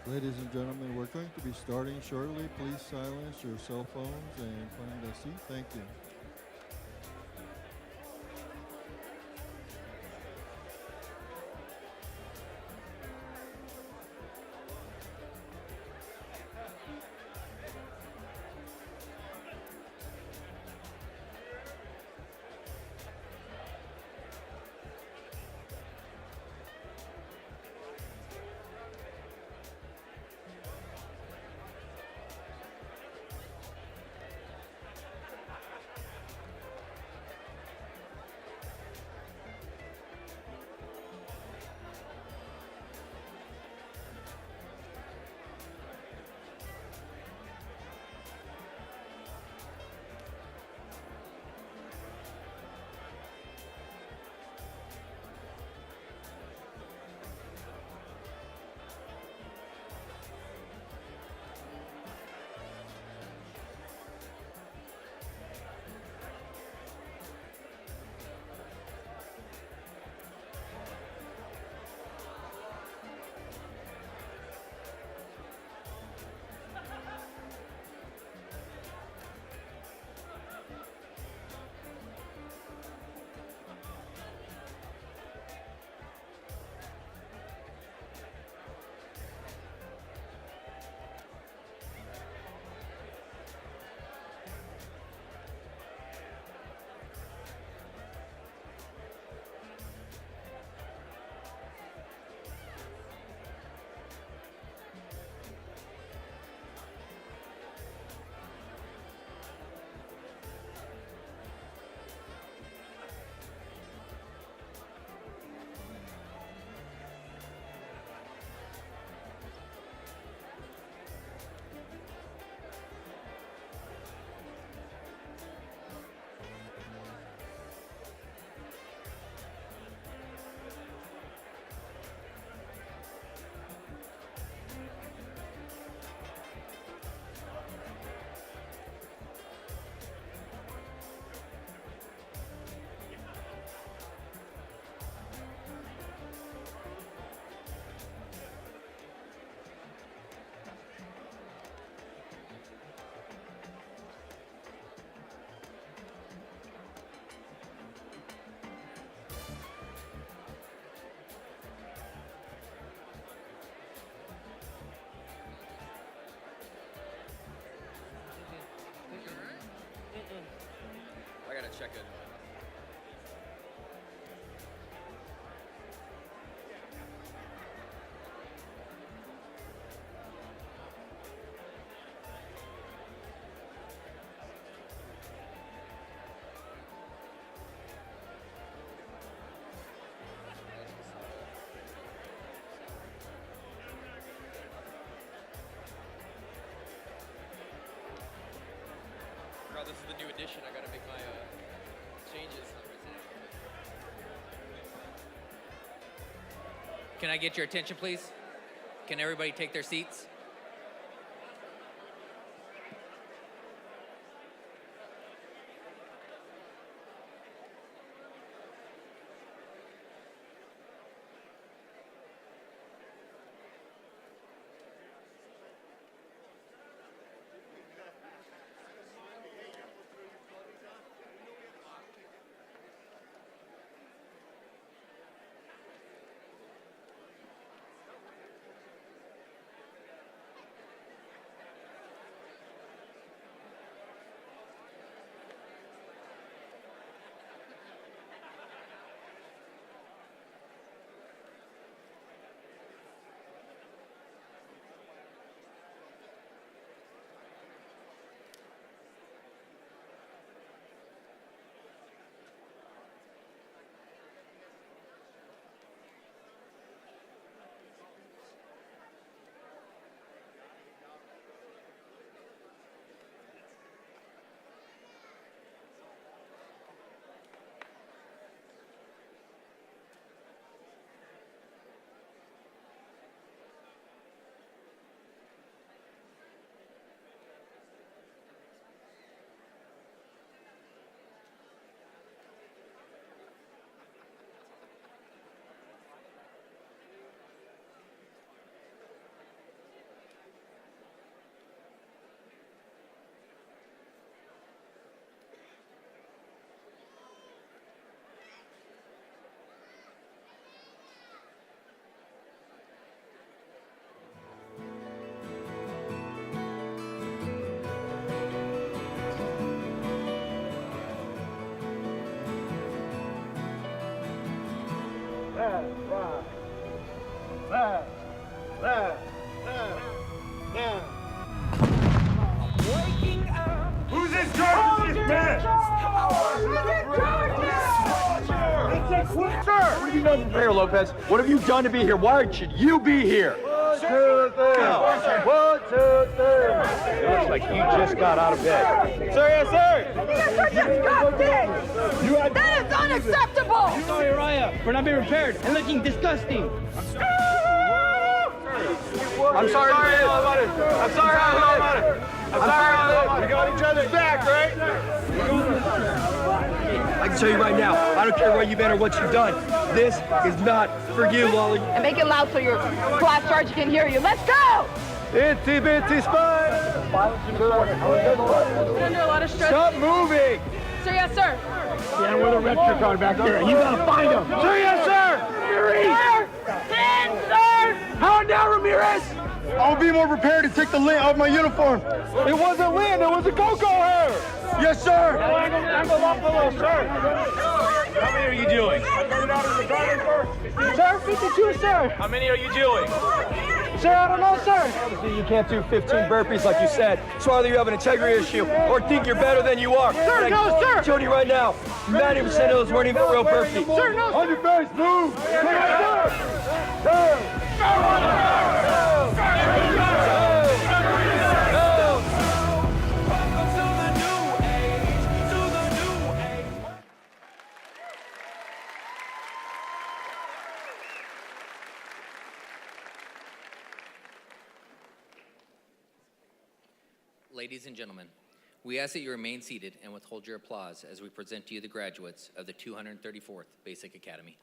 Ladies and gentlemen, we're going to be starting shortly. Please silence your cell phones and find a seat. Thank you. I gotta check it. Forgot this is the new edition. I gotta make my changes. Can I get your attention, please? Can everybody take their seats? Who's in charge of this mess? Sir! What have you done to Mayor Lopez? What have you done to be here? Why should you be here? 1, 2, 3. 1, 2, 3. It looks like you just got out of bed. Sir, yes, sir! These are disgusting! That is unacceptable! Sorry, Raya, for not being prepared and looking disgusting. I'm sorry about it. I'm sorry about it. I'm sorry. We got each other's back, right? I can tell you right now, I don't care where you've been or what you've done. This is not for you, Lolly. And make it loud so your class sergeant can hear you. Let's go! Itsy bitsy spine. Under a lot of stress. Stop moving. Sir, yes, sir. Yeah, with a rescue car back there. You gotta find him. Sir, yes, sir. Ramirez. Stand, sir! How now, Ramirez? I'll be more prepared to take the lint off my uniform. It wasn't lint, it was a cocoa hair. Yes, sir. How many are you doing? Sir, 52, sir. How many are you doing? Sir, I don't know, sir. Obviously, you can't do 15 burpees like you said. So either you have an integrity issue or think you're better than you are. Sir, no, sir. I'm telling you right now, 90% of those weren't even real burpees. Sir, no. On your face, move. Ladies and gentlemen, we ask that you remain seated and withhold your applause as we present to you the graduates of the 234th Basic Academy.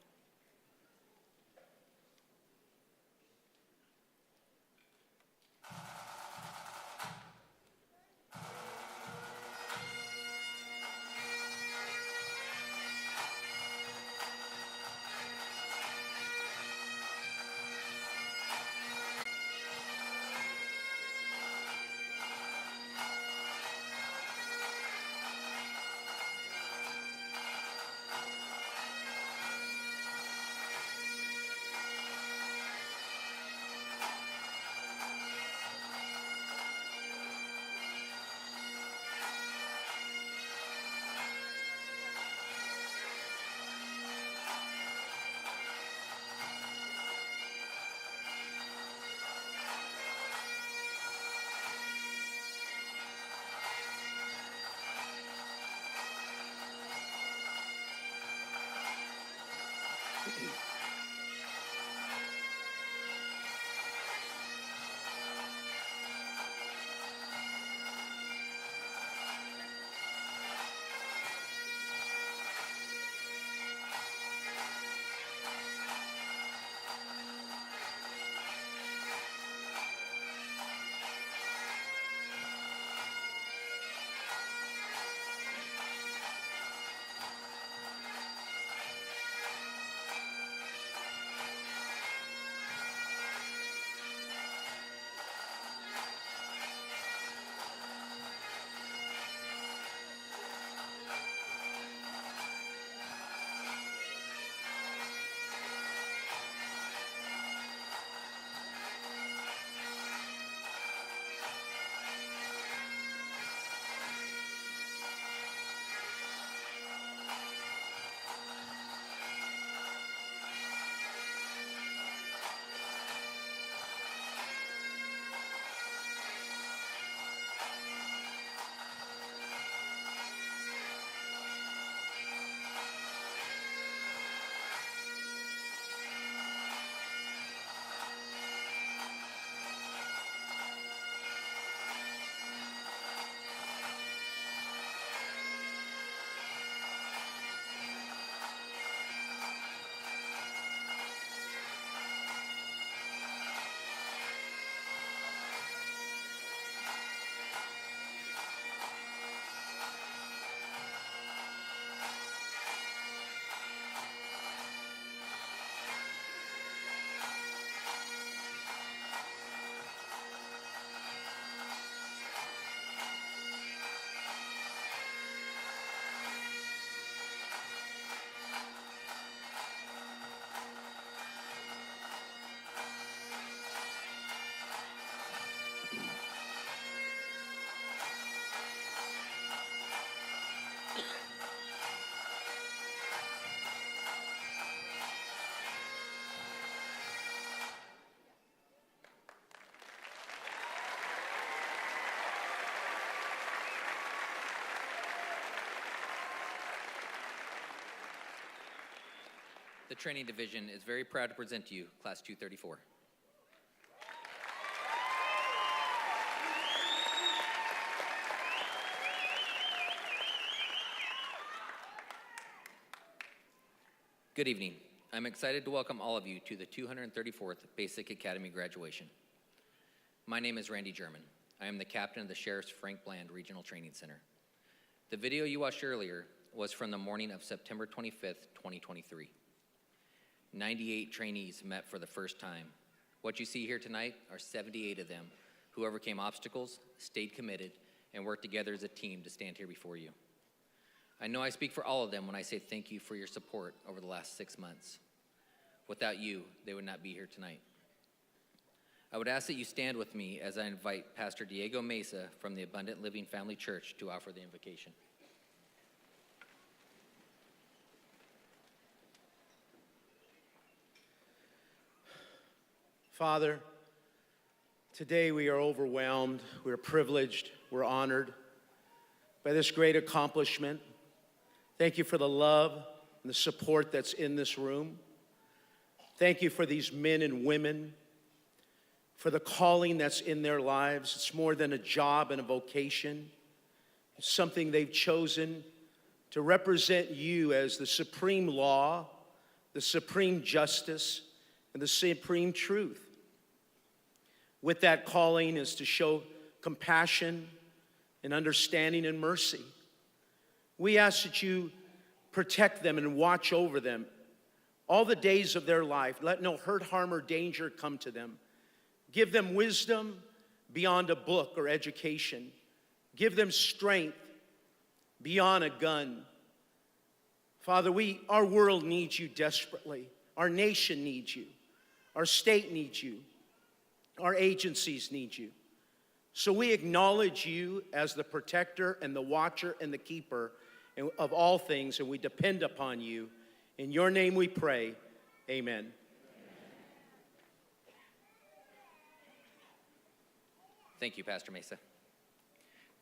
Trainee Division is very proud to present to you Class 234. Good evening. I'm excited to welcome all of you to the 234th Basic Academy graduation. My name is Randy German. I am the captain of the Sheriff's Frank Bland Regional Training Center. The video you watched earlier was from the morning of September 25th, 2023. 98 trainees met for the first time. What you see here tonight are 78 of them who overcame obstacles, stayed committed, and worked together as a team to stand here before you. I know I speak for all of them when I say thank you for your support over the last 6 months. Without you, they would not be here tonight. I would ask that you stand with me as I invite Pastor Diego Mesa from the Abundant Living Family Church to offer the invocation. Father, today we are overwhelmed, we're privileged, we're honored by this great accomplishment. Thank you for the love and the support that's in this room. Thank you for these men and women, for the calling that's in their lives. It's more than a job and a vocation. It's something they've chosen to represent you as the supreme law, the supreme justice, and the supreme truth. With that calling is to show compassion and understanding and mercy. We ask that you protect them and watch over them all the days of their life. Let no hurt, harm, or danger come to them. Give them wisdom beyond a book or education. Give them strength beyond a gun. Father, our world needs you desperately. Our nation needs you. Our state needs you. Our agencies need you. So we acknowledge you as the protector and the watcher and the keeper of all things, and we depend upon you. In your name we pray, amen. Thank you, Pastor Mesa.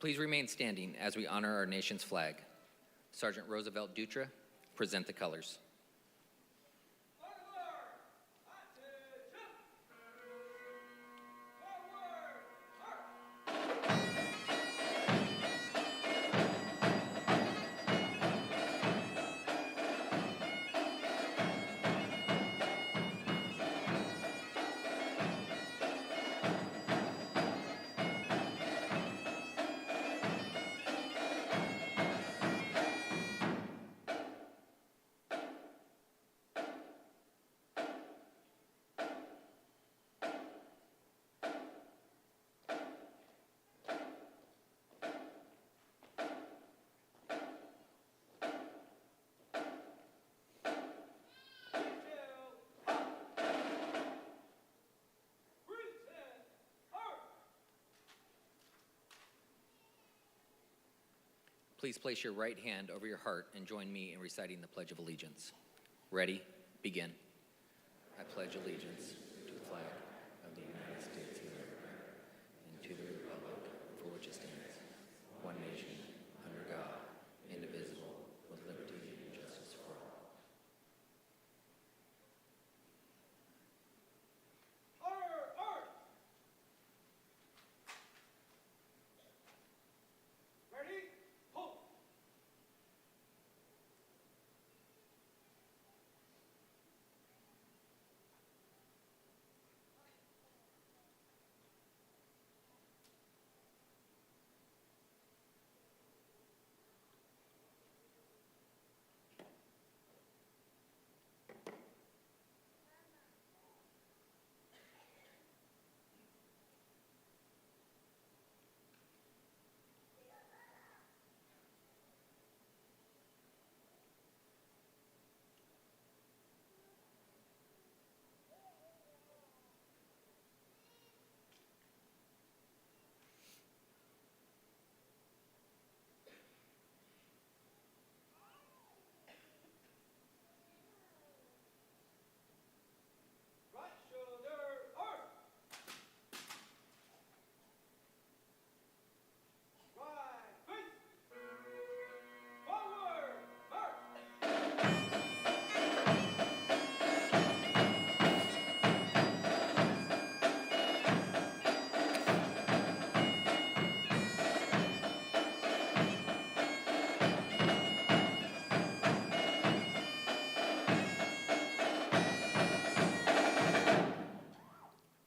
Please remain standing as we honor our nation's flag. Sergeant Roosevelt Dutra, present the colors. Please place your right hand over your heart and join me in reciting the Pledge of Allegiance. Ready? Begin. I pledge allegiance to the flag of the United States of America and to the republic for which it stands, one nation, under God, indivisible, with liberty and justice for all.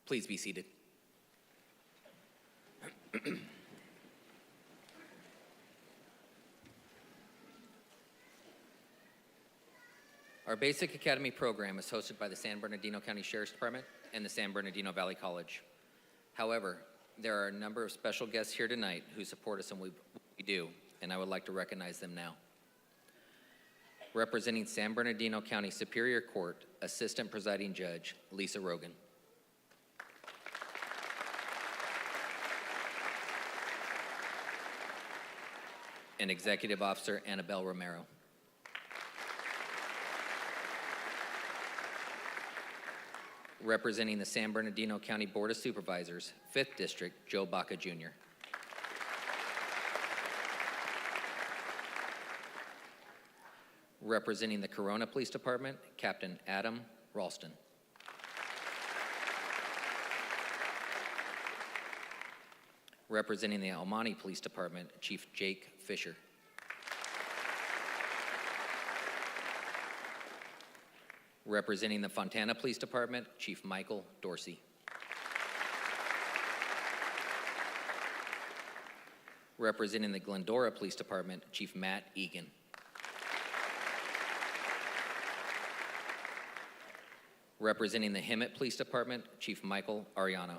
Please be seated. Our Basic Academy program is hosted by the San Bernardino County Sheriff's Department and the San Bernardino Valley College. However, there are a number of special guests here tonight who support us in what we do, and I would like to recognize them now. Representing San Bernardino County Superior Court, Assistant Presiding Judge Lisa Rogan. And Executive Officer Annabelle Romero. Representing the San Bernardino County Board of Supervisors, 5th District, Joe Baca Jr. Representing the Corona Police Department, Captain Adam Ralston. Representing the El Monte Police Department, Chief Jake Fisher. Representing the Fontana Police Department, Chief Michael Dorsey. Representing the Glendora Police Department, Chief Matt Egan. Representing the Hemet Police Department, Chief Michael Ariano.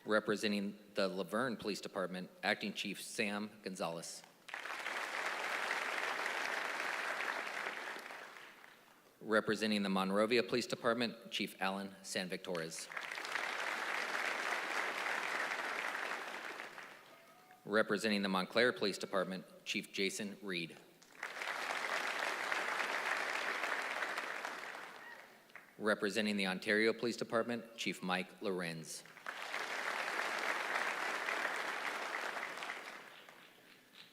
Representing the Laverne Police Department, Acting Chief Sam Gonzalez. Representing the Monrovia Police Department, Chief Alan San Victorez. Representing the Montclair Police Department, Chief Jason Reed. Representing the Ontario Police Department, Chief Mike Lorenz.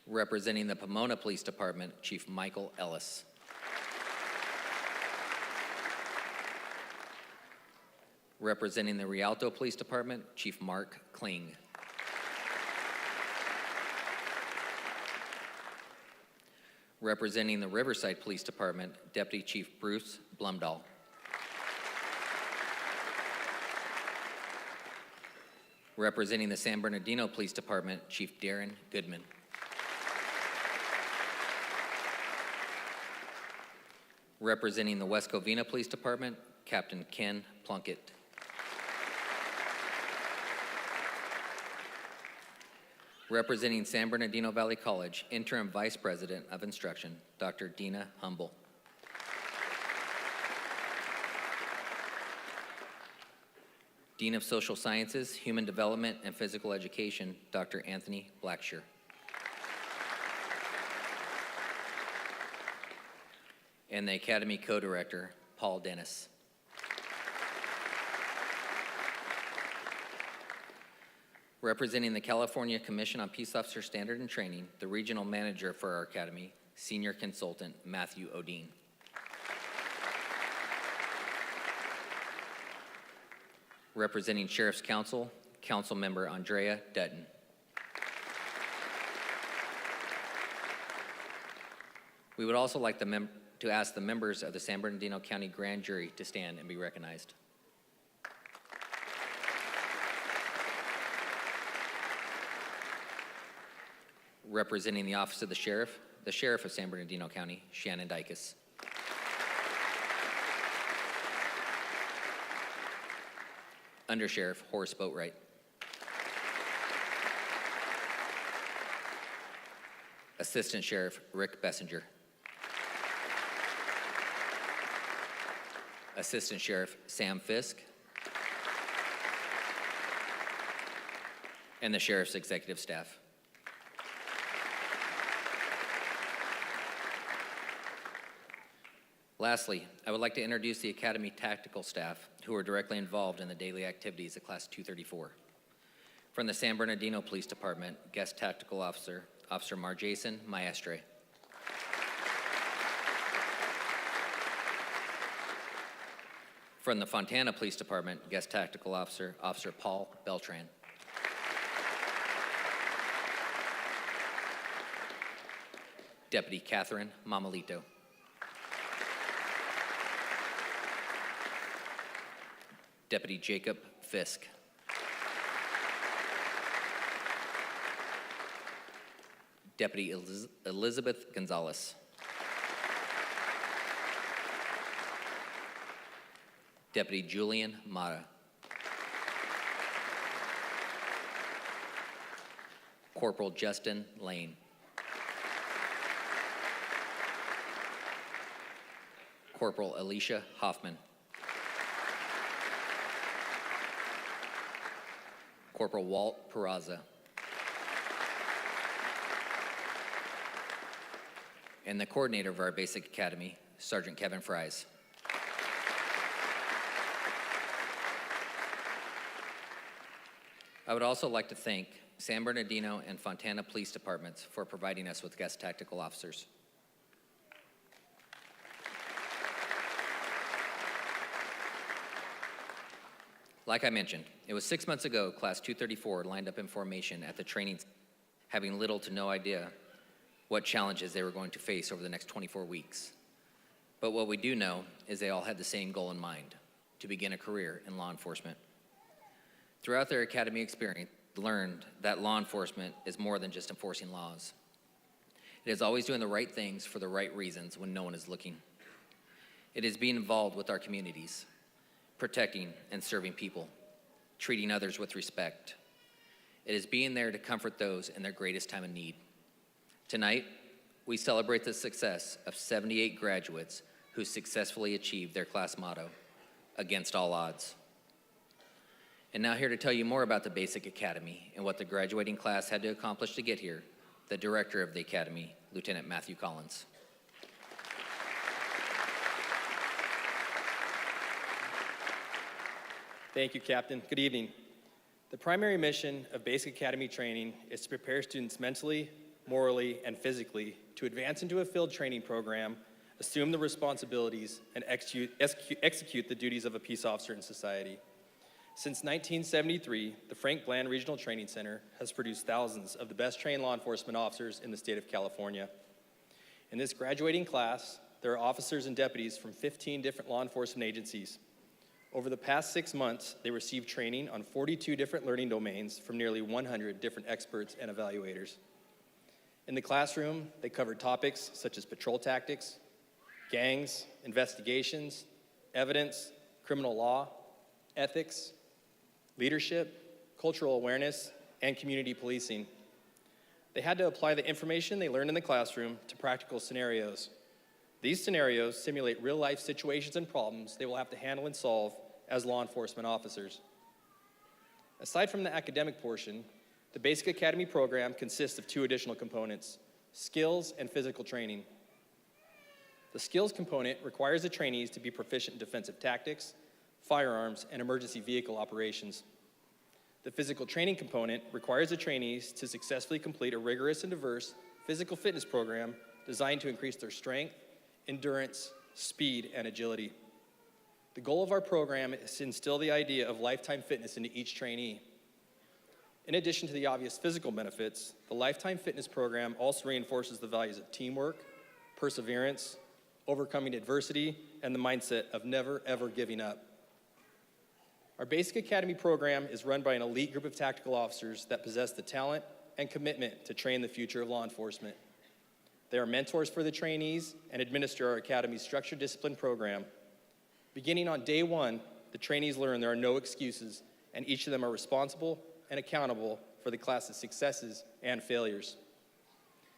Representing the Pomona Police Department, Chief Michael Ellis. Representing the Rialto Police Department, Chief Mark Kling. Representing the Riverside Police Department, Deputy Chief Bruce Blumdahl. Representing the San Bernardino Police Department, Chief Darren Goodman. Representing the West Covina Police Department, Captain Ken Plunkett. Representing San Bernardino Valley College, Interim Vice President of Instruction, Dr. Dina Humble. Dean of Social Sciences, Human Development, and Physical Education, Dr. Anthony Blackshear. And the Academy Co-Director, Paul Dennis. Representing the California Commission on Peace Officer Standard and Training, the Regional Manager for our Academy, Senior Consultant Matthew Odine. Representing Sheriff's Council, Council Member Andrea Dutton. We would also like to ask the members of the San Bernardino County Grand Jury to stand and be recognized. Representing the Office of the Sheriff of San Bernardino County, Shannon Dykes. Under Sheriff Horace Boatwright. Assistant Sheriff Rick Bessinger. Assistant Sheriff Sam Fisk. And the Sheriff's executive staff. Lastly, I would like to introduce the Academy tactical staff who are directly involved in the daily activities of Class 234. From the San Bernardino Police Department, Guest Tactical Officer, Officer Marjason Maestre. From the Fontana Police Department, Guest Tactical Officer, Officer Paul Beltran. Deputy Catherine Mamalito. Deputy Jacob Fisk. Deputy Elizabeth Gonzalez. Deputy Julian Mata. Corporal Justin Lane. Corporal Alicia Hoffman. Corporal Walt Peraza. And the coordinator of our basic academy, Sergeant Kevin Fries. I would also like to thank San Bernardino and Fontana Police Departments for providing us with guest tactical officers. Like I mentioned, it was 6 months ago Class 234 lined up in formation at the training, having little to no idea what challenges they were going to face over the next 24 weeks. But what we do know is they all had the same goal in mind, to begin a career in law enforcement. Throughout their academy experience, they learned that law enforcement is more than just enforcing laws. It is always doing the right things for the right reasons when no one is looking. It is being involved with our communities, protecting and serving people, treating others with respect. It is being there to comfort those in their greatest time of need. Tonight, we celebrate the success of 78 graduates who successfully achieved their class motto, against all odds. And now here to tell you more about the Basic Academy and what the graduating class had to accomplish to get here, the director of the Academy, Lieutenant Matthew Collins. Thank you, Captain. Good evening. The primary mission of Basic Academy training is to prepare students mentally, morally, and physically to advance into a field training program, assume the responsibilities, and execute the duties of a peace officer in society. Since 1973, the Frank Bland Regional Training Center has produced thousands of the best trained law enforcement officers in the state of California. In this graduating class, there are officers and deputies from 15 different law enforcement agencies. Over the past 6 months, they received training on 42 different learning domains from nearly 100 different experts and evaluators. In the classroom, they covered topics such as patrol tactics, gangs, investigations, evidence, criminal law, ethics, leadership, cultural awareness, and community policing. They had to apply the information they learned in the classroom to practical scenarios. These scenarios simulate real-life situations and problems they will have to handle and solve as law enforcement officers. Aside from the academic portion, the Basic Academy program consists of two additional components, skills and physical training. The skills component requires the trainees to be proficient in defensive tactics, firearms, and emergency vehicle operations. The physical training component requires the trainees to successfully complete a rigorous and diverse physical fitness program designed to increase their strength, endurance, speed, and agility. The goal of our program is to instill the idea of lifetime fitness into each trainee. In addition to the obvious physical benefits, the Lifetime Fitness program also reinforces the values of teamwork, perseverance, overcoming adversity, and the mindset of never, ever giving up. Our Basic Academy program is run by an elite group of tactical officers that possess the talent and commitment to train the future of law enforcement. They are mentors for the trainees and administer our Academy's structured discipline program. Beginning on day one, the trainees learn there are no excuses, and each of them are responsible and accountable for the class's successes and failures.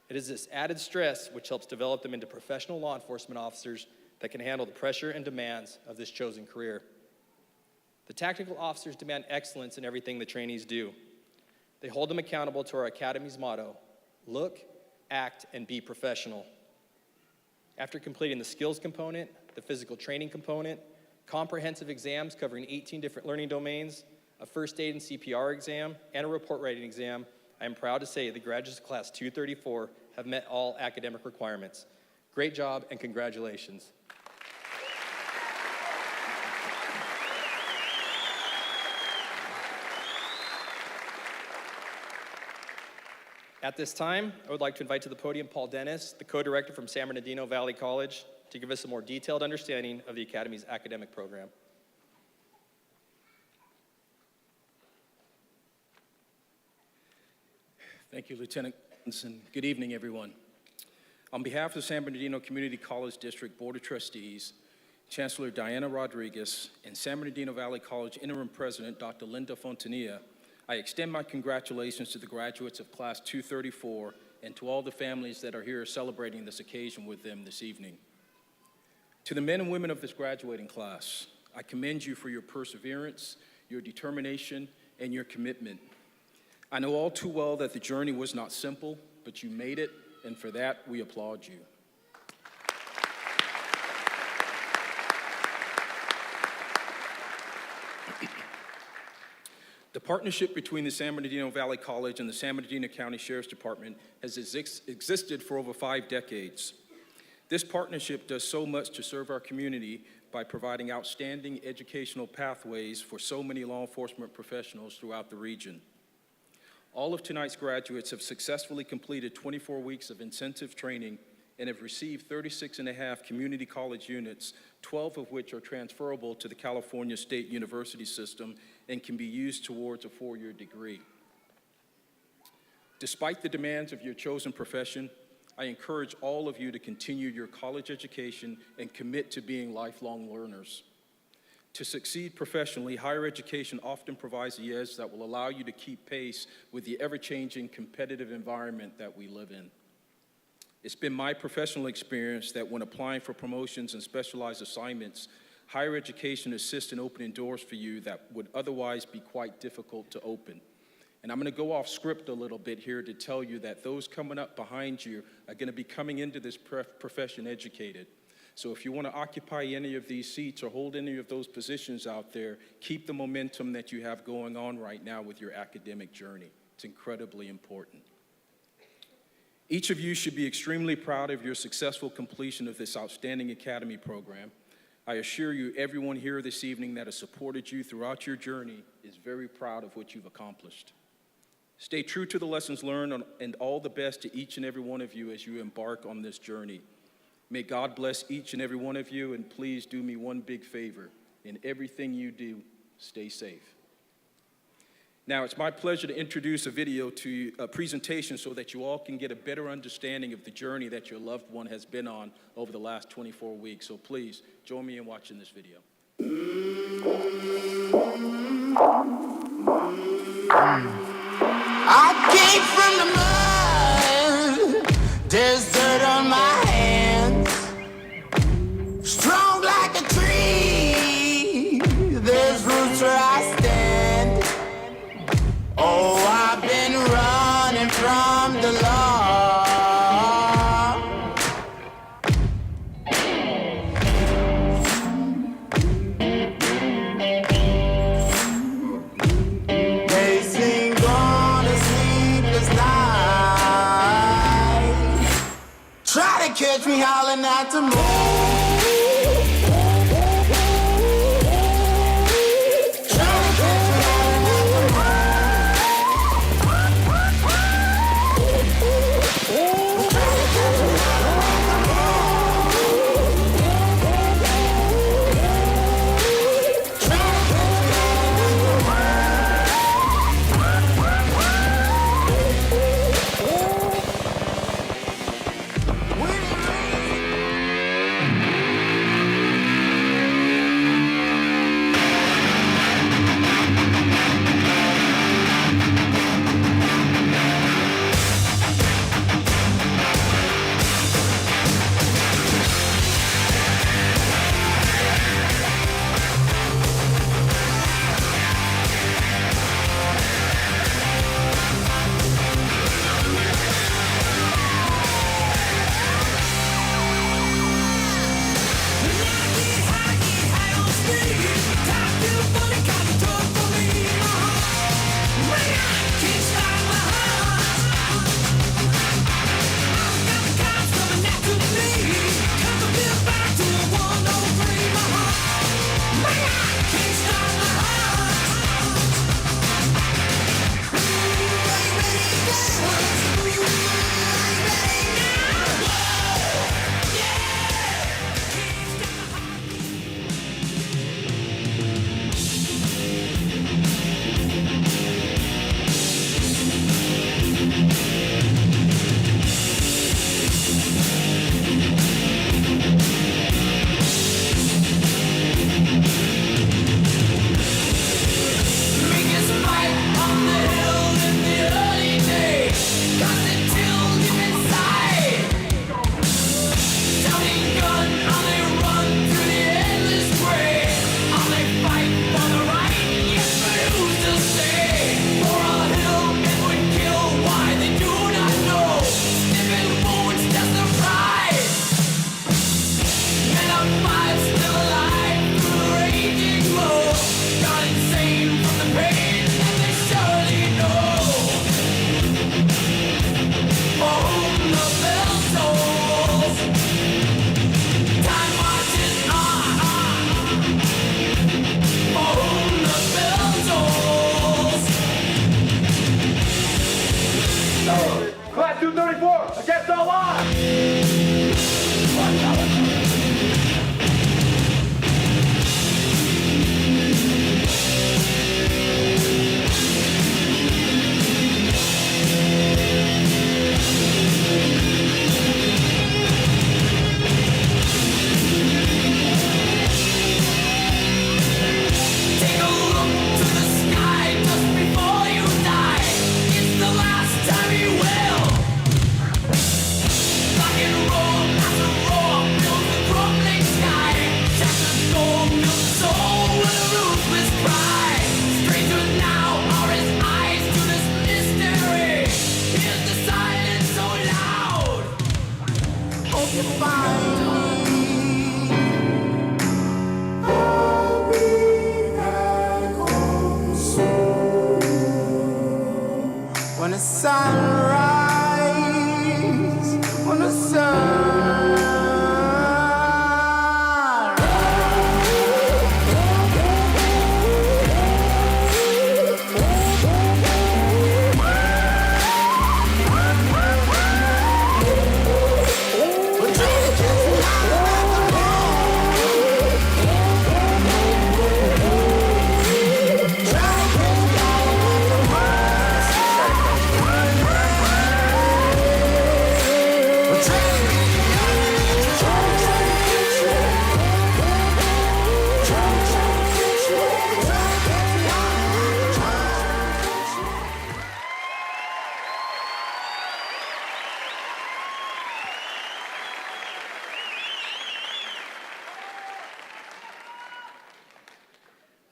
It is this added stress which helps develop them into professional law enforcement officers that can handle the pressure and demands of this chosen career. The tactical officers demand excellence in everything the trainees do. They hold them accountable to our Academy's motto, look, act, and be professional. After completing the skills component, the physical training component, comprehensive exams covering 18 different learning domains, a first aid and CPR exam, and a report writing exam, I am proud to say the graduates of Class 234 have met all academic requirements. Great job and congratulations. At this time, I would like to invite to the podium Paul Dennis, the co-director from San Bernardino Valley College, to give us a more detailed understanding of the Academy's academic program. Thank you, Lieutenant, and good evening, everyone. On behalf of the San Bernardino Community College District Board of Trustees, Chancellor Diana Rodriguez, and San Bernardino Valley College Interim President Dr. Linda Fontanilla, I extend my congratulations to the graduates of Class 234 and to all the families that are here celebrating this occasion with them this evening. To the men and women of this graduating class, I commend you for your perseverance, your determination, and your commitment. I know all too well that the journey was not simple, but you made it, and for that, we applaud you. The partnership between the San Bernardino Valley College and the San Bernardino County Sheriff's Department has existed for over 5 decades. This partnership does so much to serve our community by providing outstanding educational pathways for so many law enforcement professionals throughout the region. All of tonight's graduates have successfully completed 24 weeks of intensive training and have received 36.5 community college units, 12 of which are transferable to the California State University system and can be used towards a 4-year degree. Despite the demands of your chosen profession, I encourage all of you to continue your college education and commit to being lifelong learners. To succeed professionally, higher education often provides the edge that will allow you to keep pace with the ever-changing competitive environment that we live in. It's been my professional experience that when applying for promotions and specialized assignments, higher education assists in opening doors for you that would otherwise be quite difficult to open. And I'm going to go off script a little bit here to tell you that those coming up behind you are going to be coming into this profession educated. So if you want to occupy any of these seats or hold any of those positions out there, keep the momentum that you have going on right now with your academic journey. It's incredibly important. Each of you should be extremely proud of your successful completion of this outstanding academy program. I assure you, everyone here this evening that has supported you throughout your journey is very proud of what you've accomplished. Stay true to the lessons learned and all the best to each and every one of you as you embark on this journey. May God bless each and every one of you, and please do me one big favor. In everything you do, stay safe. Now, it's my pleasure to introduce a presentation so that you all can get a better understanding of the journey that your loved one has been on over the last 24 weeks. So please, join me in watching this video. I came from the mud, there's dirt on my hands. Strong like a tree, there's roots where I stand. Oh, I've been running from the law. They sing on a sleepless night. Try to catch me howling at the moon.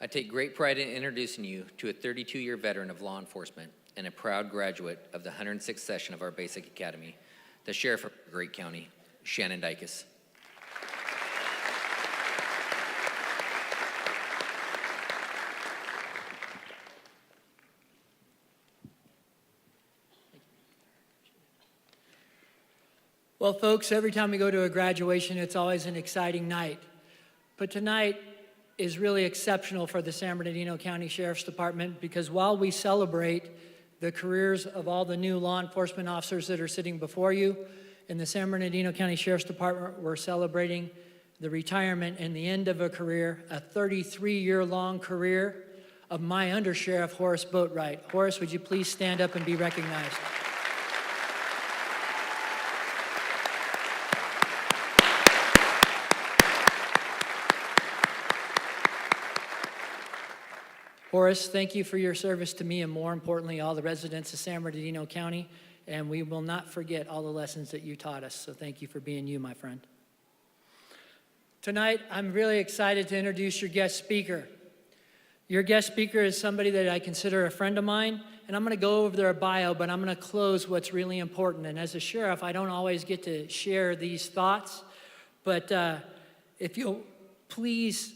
I take great pride in introducing you to a 32-year veteran of law enforcement and a proud graduate of the 106th session of our Basic Academy, the Sheriff of Great County, Shannon Dykes. Well, folks, every time we go to a graduation, it's always an exciting night. But tonight is really exceptional for the San Bernardino County Sheriff's Department because while we celebrate the careers of all the new law enforcement officers that are sitting before you, in the San Bernardino County Sheriff's Department, we're celebrating the retirement and the end of a career, a 33-year-long career of my undersheriff, Horace Boatwright. Horace, would you please stand up and be recognized? Horace, thank you for your service to me and more importantly, all the residents of San Bernardino County, and we will not forget all the lessons that you taught us, so thank you for being you, my friend. Tonight, I'm really excited to introduce your guest speaker. Your guest speaker is somebody that I consider a friend of mine, and I'm gonna go over their bio, but I'm gonna close what's really important. And as a sheriff, I don't always get to share these thoughts, but if you'll please,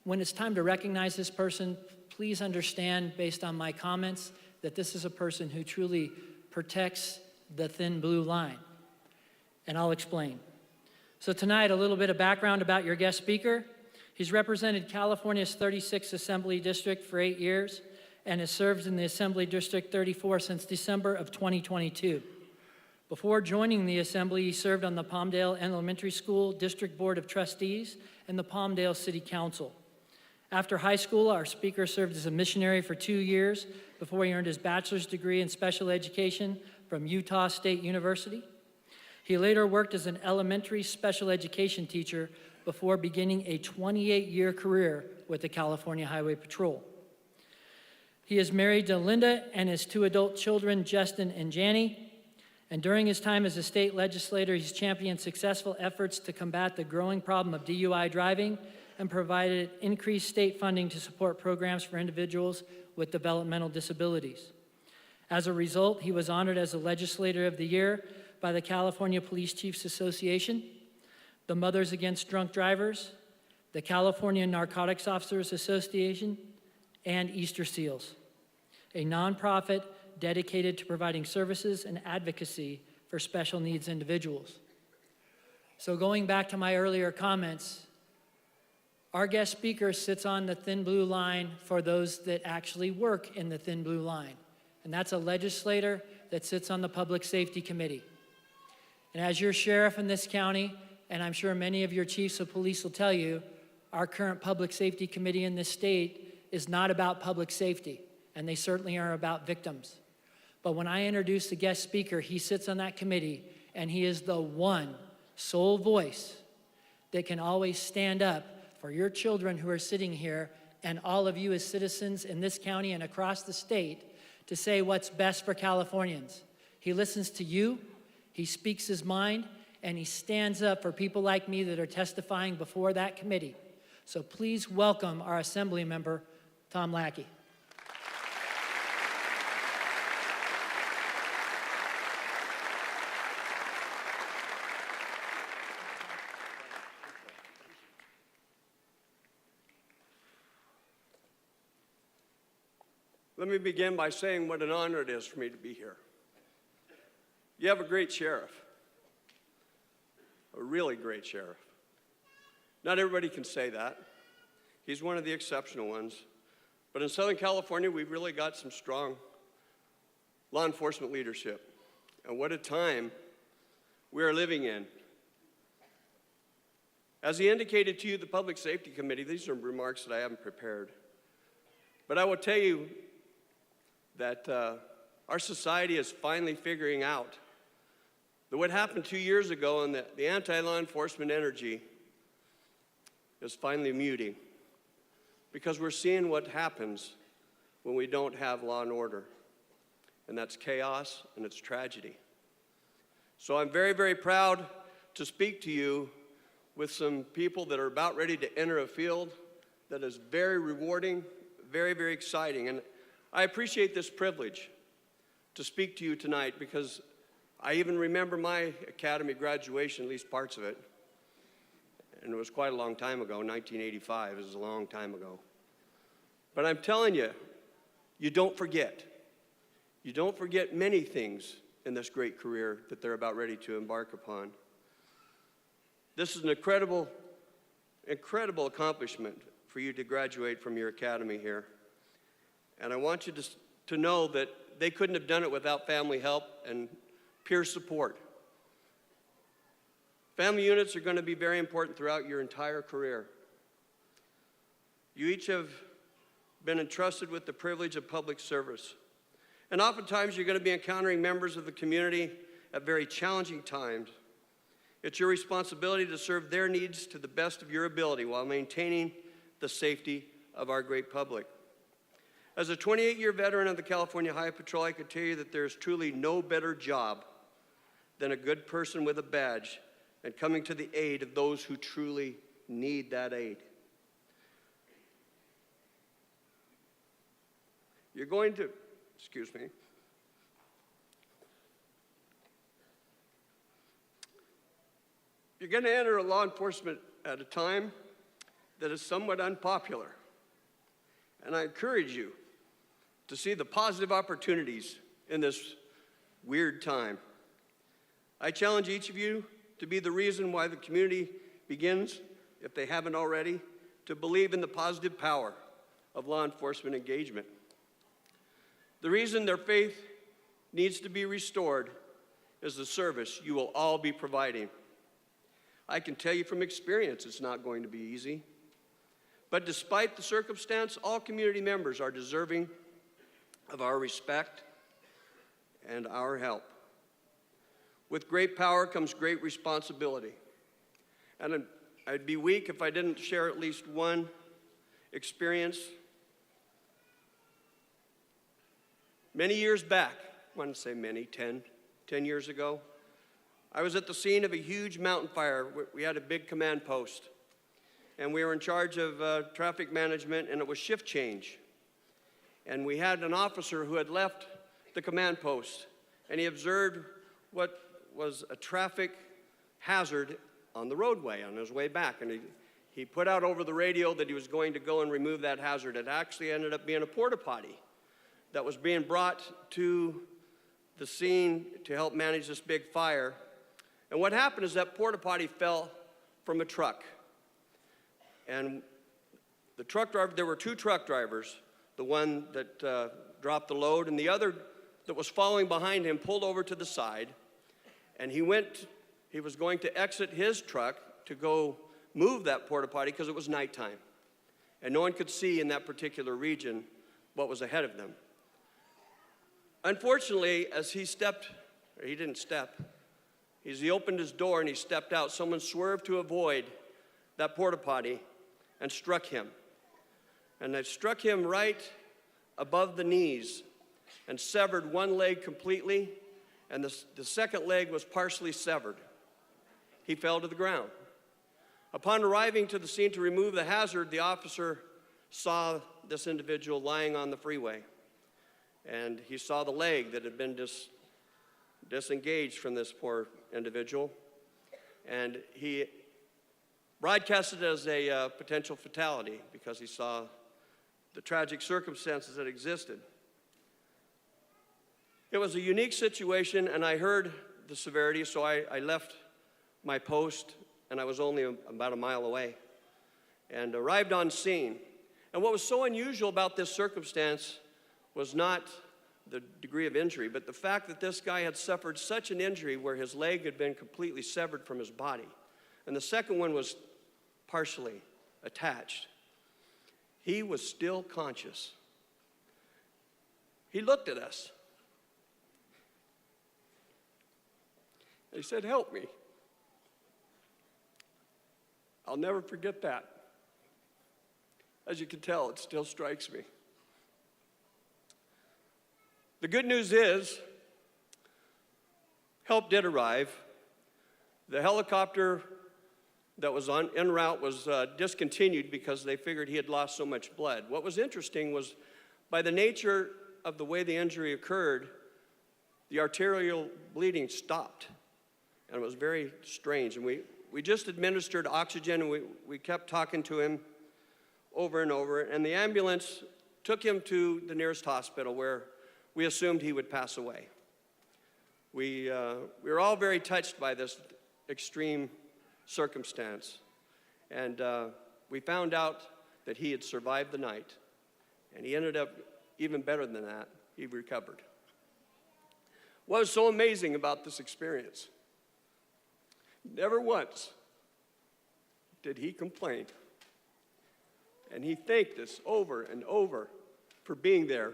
when it's time to recognize this person, please understand, based on my comments, that this is a person who truly protects the thin blue line. And I'll explain. So tonight, a little bit of background about your guest speaker. He's represented California's 36th Assembly District for 8 years and has served in the Assembly District 34 since December of 2022. Before joining the Assembly, he served on the Palmdale Elementary School District Board of Trustees and the Palmdale City Council. After high school, our speaker served as a missionary for 2 years before he earned his bachelor's degree in special education from Utah State University. He later worked as an elementary special education teacher before beginning a 28-year career with the California Highway Patrol. He is married to Linda and has 2 adult children, Justin and Janie. And during his time as a state legislator, he's championed successful efforts to combat the growing problem of DUI driving and provided increased state funding to support programs for individuals with developmental disabilities. As a result, he was honored as the Legislator of the Year by the California Police Chiefs Association, the Mothers Against Drunk Drivers, the California Narcotics Officers Association, and Easter Seals, a nonprofit dedicated to providing services and advocacy for special needs individuals. So going back to my earlier comments, our guest speaker sits on the thin blue line for those that actually work in the thin blue line. And that's a legislator that sits on the Public Safety Committee. And as your sheriff in this county, and I'm sure many of your chiefs of police will tell you, our current Public Safety Committee in this state is not about public safety, and they certainly are about victims. But when I introduce the guest speaker, he sits on that committee, and he is the one sole voice that can always stand up for your children who are sitting here and all of you as citizens in this county and across the state to say what's best for Californians. He listens to you, he speaks his mind, and he stands up for people like me that are testifying before that committee. So please welcome our Assembly member, Tom Lackey. Let me begin by saying what an honor it is for me to be here. You have a great sheriff, a really great sheriff. Not everybody can say that. He's one of the exceptional ones. But in Southern California, we've really got some strong law enforcement leadership. And what a time we are living in. As he indicated to you, the Public Safety Committee, these are remarks that I haven't prepared. But I will tell you that our society is finally figuring out that what happened 2 years ago and the anti-law enforcement energy is finally muting, because we're seeing what happens when we don't have law and order, and that's chaos and it's tragedy. So I'm very, very proud to speak to you with some people that are about ready to enter a field that is very rewarding, very, very exciting. And I appreciate this privilege to speak to you tonight because I even remember my academy graduation, at least parts of it. And it was quite a long time ago, 1985 is a long time ago. But I'm telling you, you don't forget. You don't forget many things in this great career that they're about ready to embark upon. This is an incredible accomplishment for you to graduate from your academy here. And I want you to know that they couldn't have done it without family help and peer support. Family units are going to be very important throughout your entire career. You each have been entrusted with the privilege of public service. And oftentimes you're going to be encountering members of the community at very challenging times. It's your responsibility to serve their needs to the best of your ability while maintaining the safety of our great public. As a 28-year veteran of the California Highway Patrol, I can tell you that there's truly no better job than a good person with a badge and coming to the aid of those who truly need that aid. You're going to, excuse me, you're going to enter law enforcement at a time that is somewhat unpopular. And I encourage you to see the positive opportunities in this weird time. I challenge each of you to be the reason why the community begins, if they haven't already, to believe in the positive power of law enforcement engagement. The reason their faith needs to be restored is the service you will all be providing. I can tell you from experience it's not going to be easy. But despite the circumstance, all community members are deserving of our respect and our help. With great power comes great responsibility. And I'd be weak if I didn't share at least one experience. Many years back, I want to say many, 10 years ago, I was at the scene of a huge mountain fire. We had a big command post, and we were in charge of traffic management, and it was shift change. And we had an officer who had left the command post, and he observed what was a traffic hazard on the roadway on his way back. And he put out over the radio that he was going to go and remove that hazard. It actually ended up being a porta potty that was being brought to the scene to help manage this big fire. And what happened is that porta potty fell from a truck. And the truck driver, there were two truck drivers, the one that dropped the load, and the other that was following behind him pulled over to the side, and he was going to exit his truck to go move that porta potty because it was nighttime. And no one could see in that particular region what was ahead of them. Unfortunately, as he opened his door and he stepped out, someone swerved to avoid that porta potty and struck him. And they struck him right above the knees and severed one leg completely, and the second leg was partially severed. He fell to the ground. Upon arriving to the scene to remove the hazard, the officer saw this individual lying on the freeway. And he saw the leg that had been disengaged from this poor individual. And he broadcasted it as a potential fatality because he saw the tragic circumstances that existed. It was a unique situation, and I heard the severity, so I left my post, and I was only about a mile away, and arrived on scene. And what was so unusual about this circumstance was not the degree of injury, but the fact that this guy had suffered such an injury where his leg had been completely severed from his body, and the second one was partially attached. He was still conscious. He looked at us. He said, "Help me." I'll never forget that. As you can tell, it still strikes me. The good news is, help did arrive. The helicopter that was en route was discontinued because they figured he had lost so much blood. What was interesting was, by the nature of the way the injury occurred, the arterial bleeding stopped, and it was very strange. And we just administered oxygen, and we kept talking to him over and over, and the ambulance took him to the nearest hospital where we assumed he would pass away. We were all very touched by this extreme circumstance, and we found out that he had survived the night, and he ended up even better than that. He recovered. What was so amazing about this experience? Never once did he complain, and he thanked us over and over for being there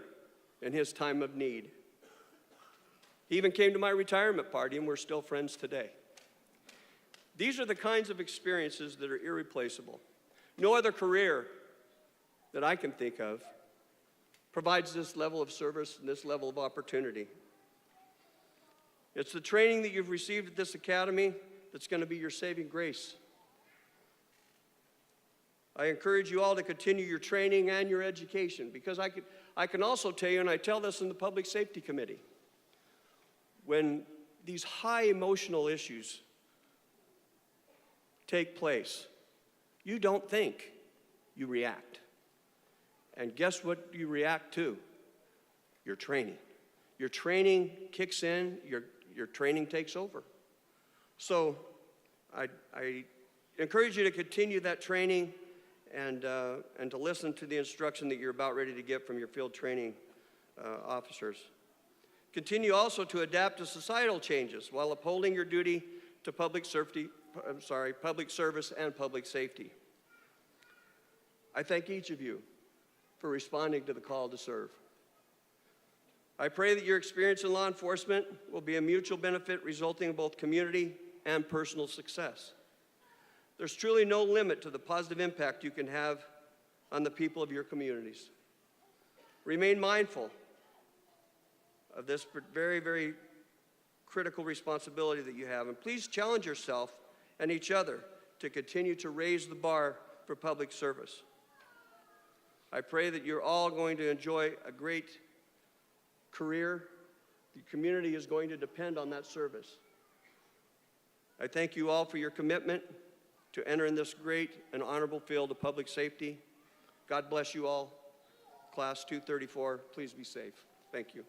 in his time of need. He even came to my retirement party, and we're still friends today. These are the kinds of experiences that are irreplaceable. No other career that I can think of provides this level of service and this level of opportunity. It's the training that you've received at this academy that's going to be your saving grace. I encourage you all to continue your training and your education, because I can also tell you, and I tell this in the Public Safety Committee, when these high emotional issues take place, you don't think, you react. And guess what you react to? Your training. Your training kicks in, your training takes over. So I encourage you to continue that training and to listen to the instruction that you're about ready to get from your field training officers. Continue also to adapt to societal changes while upholding your duty to public service and public safety. I thank each of you for responding to the call to serve. I pray that your experience in law enforcement will be a mutual benefit, resulting in both community and personal success. There's truly no limit to the positive impact you can have on the people of your communities. Remain mindful of this very, very critical responsibility that you have, and please challenge yourself and each other to continue to raise the bar for public service. I pray that you're all going to enjoy a great career. The community is going to depend on that service. I thank you all for your commitment to enter in this great and honorable field of public safety. God bless you all. Class 234, please be safe. Thank you.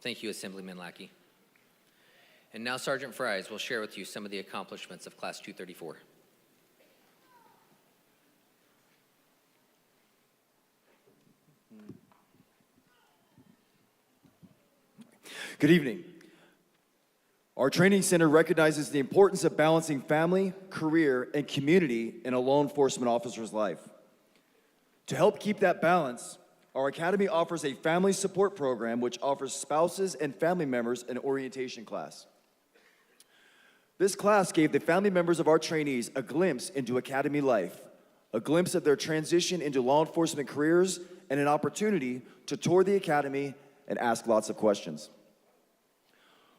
Thank you, Assemblyman Lackey. And now Sergeant Fries will share with you some of the accomplishments of Class 234. Good evening. Our training center recognizes the importance of balancing family, career, and community in a law enforcement officer's life. To help keep that balance, our academy offers a family support program which offers spouses and family members an orientation class. This class gave the family members of our trainees a glimpse into academy life, a glimpse of their transition into law enforcement careers, and an opportunity to tour the academy and ask lots of questions.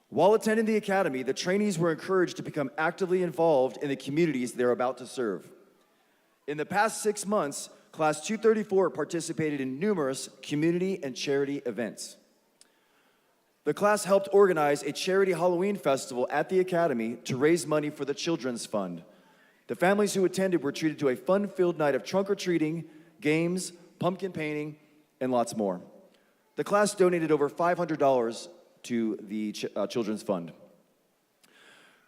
While attending the academy, the trainees were encouraged to become actively involved in the communities they're about to serve. In the past 6 months, Class 234 participated in numerous community and charity events. The class helped organize a charity Halloween festival at the academy to raise money for the Children's Fund. The families who attended were treated to a fun-filled night of trunk-or-treating, games, pumpkin painting, and lots more. The class donated over $500 to the Children's Fund.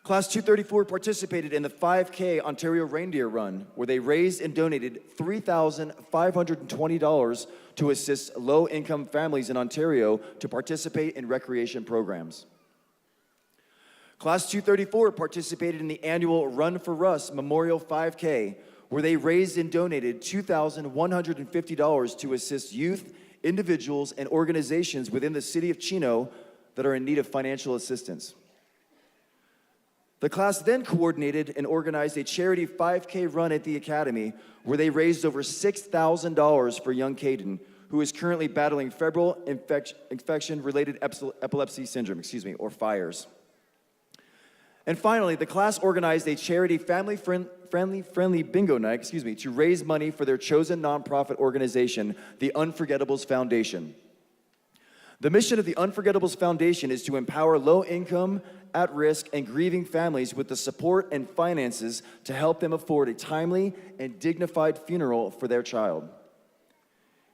Class 234 participated in the 5K Ontario Reindeer Run, where they raised and donated $3,520 to assist low-income families in Ontario to participate in recreation programs. Class 234 participated in the annual Run for Russ Memorial 5K, where they raised and donated $2,150 to assist youth, individuals, and organizations within the city of Chino that are in need of financial assistance. The class then coordinated and organized a charity 5K run at the academy where they raised over $6,000 for young Caden, who is currently battling febrile infection-related epilepsy syndrome, or FIRES. And finally, the class organized a charity family-friendly bingo night, to raise money for their chosen nonprofit organization, the Unforgettables Foundation. The mission of the Unforgettables Foundation is to empower low-income, at-risk, and grieving families with the support and finances to help them afford a timely and dignified funeral for their child.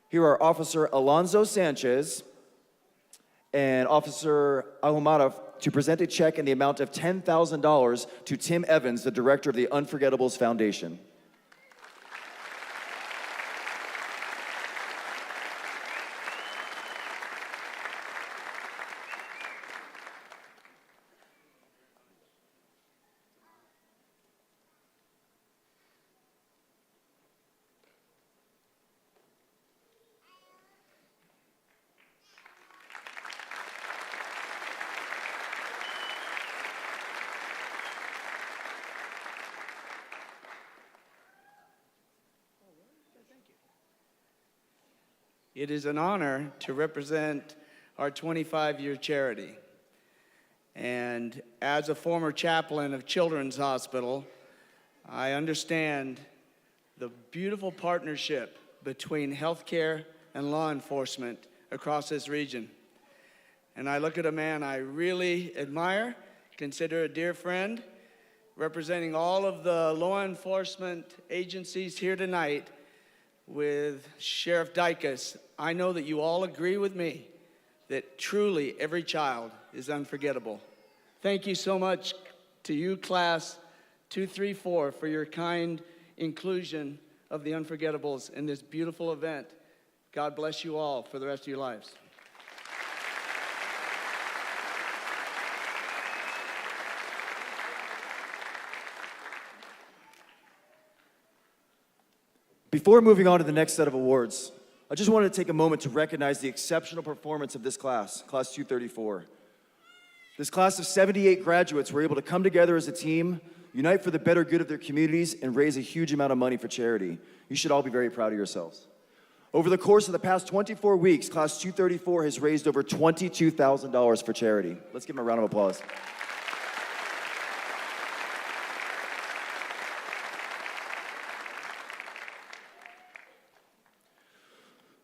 Here are Officer Alonzo Sanchez and Officer Ahumada to present a check in the amount of $10,000 to Tim Evans, the director of the Unforgettables Foundation. It is an honor to represent our 25-year charity. And as a former chaplain of Children's Hospital, I understand the beautiful partnership between healthcare and law enforcement across this region. And I look at a man I really admire, consider a dear friend, representing all of the law enforcement agencies here tonight with Sheriff Dykus. I know that you all agree with me that truly every child is unforgettable. Thank you so much to you, Class 234, for your kind inclusion of the Unforgettables in this beautiful event. God bless you all for the rest of your lives. Before moving on to the next set of awards, I just wanted to take a moment to recognize the exceptional performance of this class, Class 234. This class of 78 graduates were able to come together as a team, unite for the better good of their communities, and raise a huge amount of money for charity. You should all be very proud of yourselves. Over the course of the past 24 weeks, Class 234 has raised over $22,000 for charity. Let's give them a round of applause.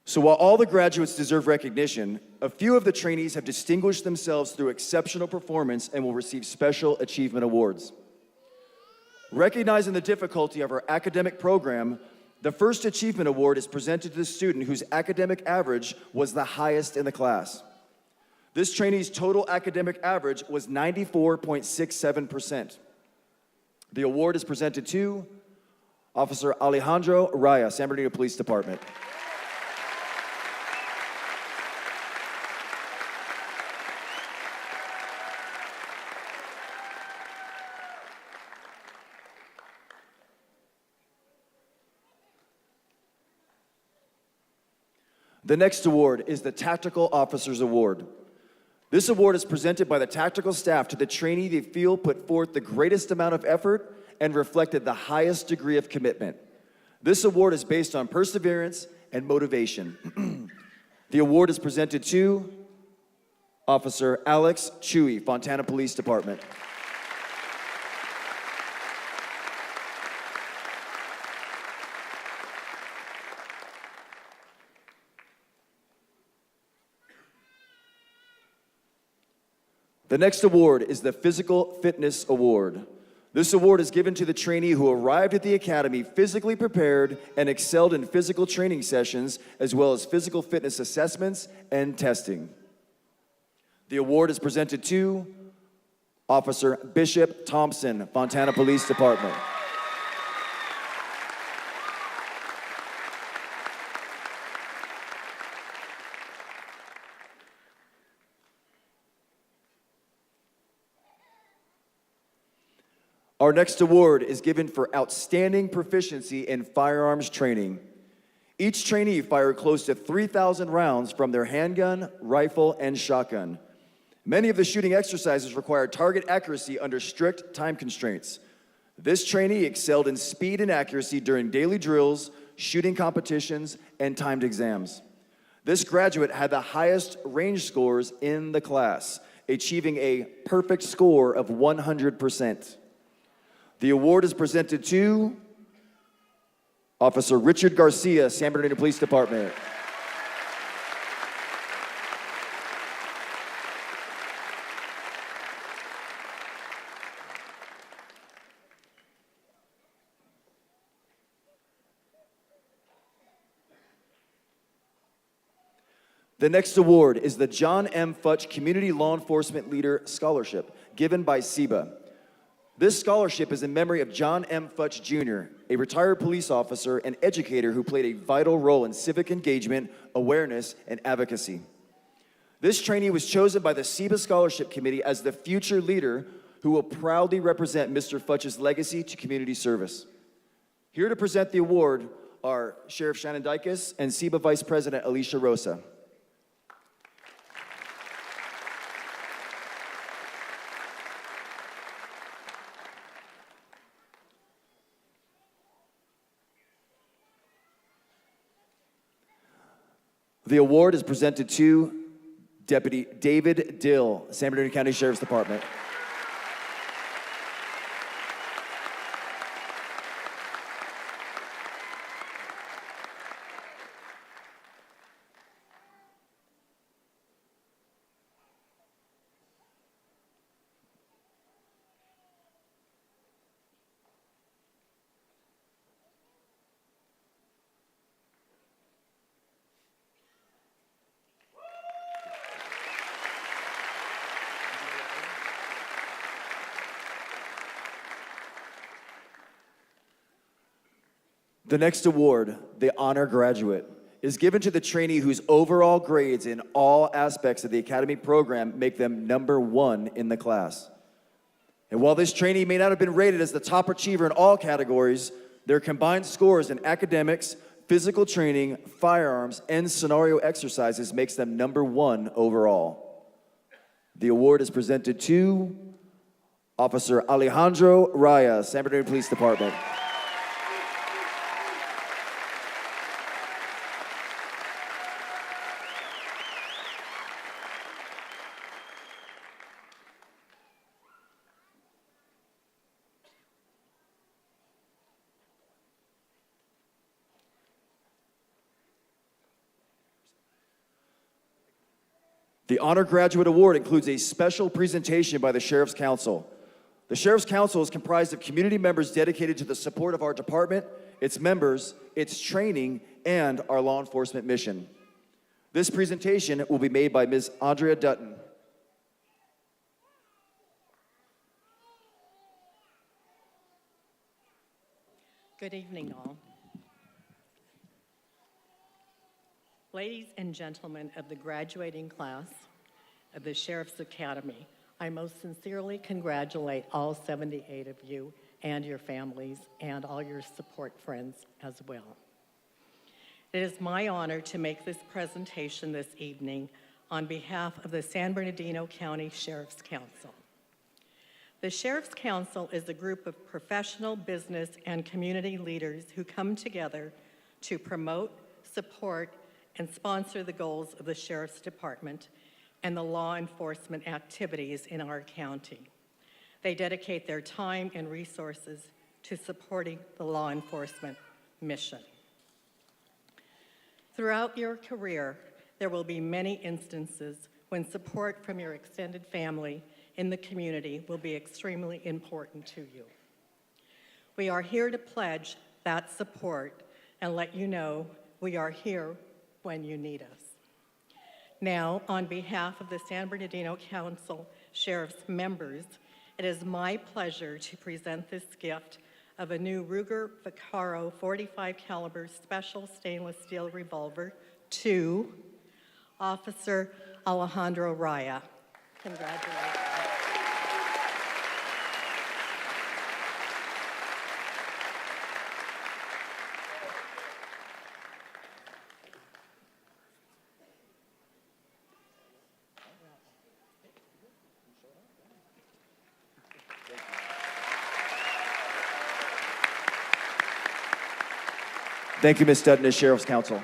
So while all the graduates deserve recognition, a few of the trainees have distinguished themselves through exceptional performance and will receive special achievement awards. Recognizing the difficulty of our academic program, the first achievement award is presented to the student whose academic average was the highest in the class. This trainee's total academic average was 94.67%. The award is presented to Officer Alejandro Raya, San Bernardino Police Department. The next award is the Tactical Officers Award. This award is presented by the tactical staff to the trainee they feel put forth the greatest amount of effort and reflected the highest degree of commitment. This award is based on perseverance and motivation. The award is presented to Officer Alex Chewy, Fontana Police Department. The next award is the Physical Fitness Award. This award is given to the trainee who arrived at the academy physically prepared and excelled in physical training sessions, as well as physical fitness assessments and testing. The award is presented to Officer Bishop Thompson, Fontana Police Department. Our next award is given for outstanding proficiency in firearms training. Each trainee fired close to 3,000 rounds from their handgun, rifle, and shotgun. Many of the shooting exercises required target accuracy under strict time constraints. This trainee excelled in speed and accuracy during daily drills, shooting competitions, and timed exams. This graduate had the highest range scores in the class, achieving a perfect score of 100%. The award is presented to Officer Richard Garcia, San Bernardino Police Department. The next award is the John M. Futch Community Law Enforcement Leader Scholarship, given by SEBA. This scholarship is in memory of John M. Futch Jr., a retired police officer and educator who played a vital role in civic engagement, awareness, and advocacy. This trainee was chosen by the SEBA Scholarship Committee as the future leader who will proudly represent Mr. Futch's legacy to community service. Here to present the award are Sheriff Shannon Dykes and SEBA Vice President Alicia Rosa. The award is presented to Deputy David Dill, San Bernardino County Sheriff's Department. The next award, the Honor Graduate, is given to the trainee whose overall grades in all aspects of the Academy program make them #1 in the class. And while this trainee may not have been rated as the top achiever in all categories, their combined scores in academics, physical training, firearms, and scenario exercises makes them #1 overall. The award is presented to Officer Alejandro Raya, San Bernardino Police Department. The Honor Graduate Award includes a special presentation by the Sheriff's Council. The Sheriff's Council is comprised of community members dedicated to the support of our department, its members, its training, and our law enforcement mission. This presentation will be made by Ms. Andrea Dutton. Good evening, all. Ladies and gentlemen of the graduating class of the Sheriff's Academy, I most sincerely congratulate all 78 of you and your families and all your support friends as well. It is my honor to make this presentation this evening on behalf of the San Bernardino County Sheriff's Council. The Sheriff's Council is a group of professional, business, and community leaders who come together to promote, support, and sponsor the goals of the Sheriff's Department and the law enforcement activities in our county. They dedicate their time and resources to supporting the law enforcement mission. Throughout your career, there will be many instances when support from your extended family in the community will be extremely important to you. We are here to pledge that support and let you know we are here when you need us. Now, on behalf of the San Bernardino Council Sheriff's members, it is my pleasure to present this gift of a new Ruger Vaccaro .45 caliber special stainless steel revolver to Officer Alejandro Raya. Congratulations. Thank you, Ms. Dutton, as Sheriff's Counsel.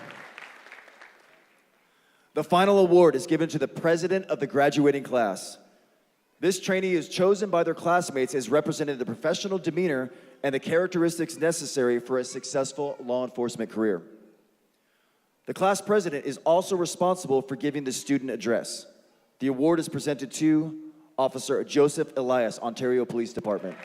The final award is given to the president of the graduating class. This trainee is chosen by their classmates as representing the professional demeanor and the characteristics necessary for a successful law enforcement career. The class president is also responsible for giving the student address. The award is presented to Officer Joseph Elias, Ontario Police Department.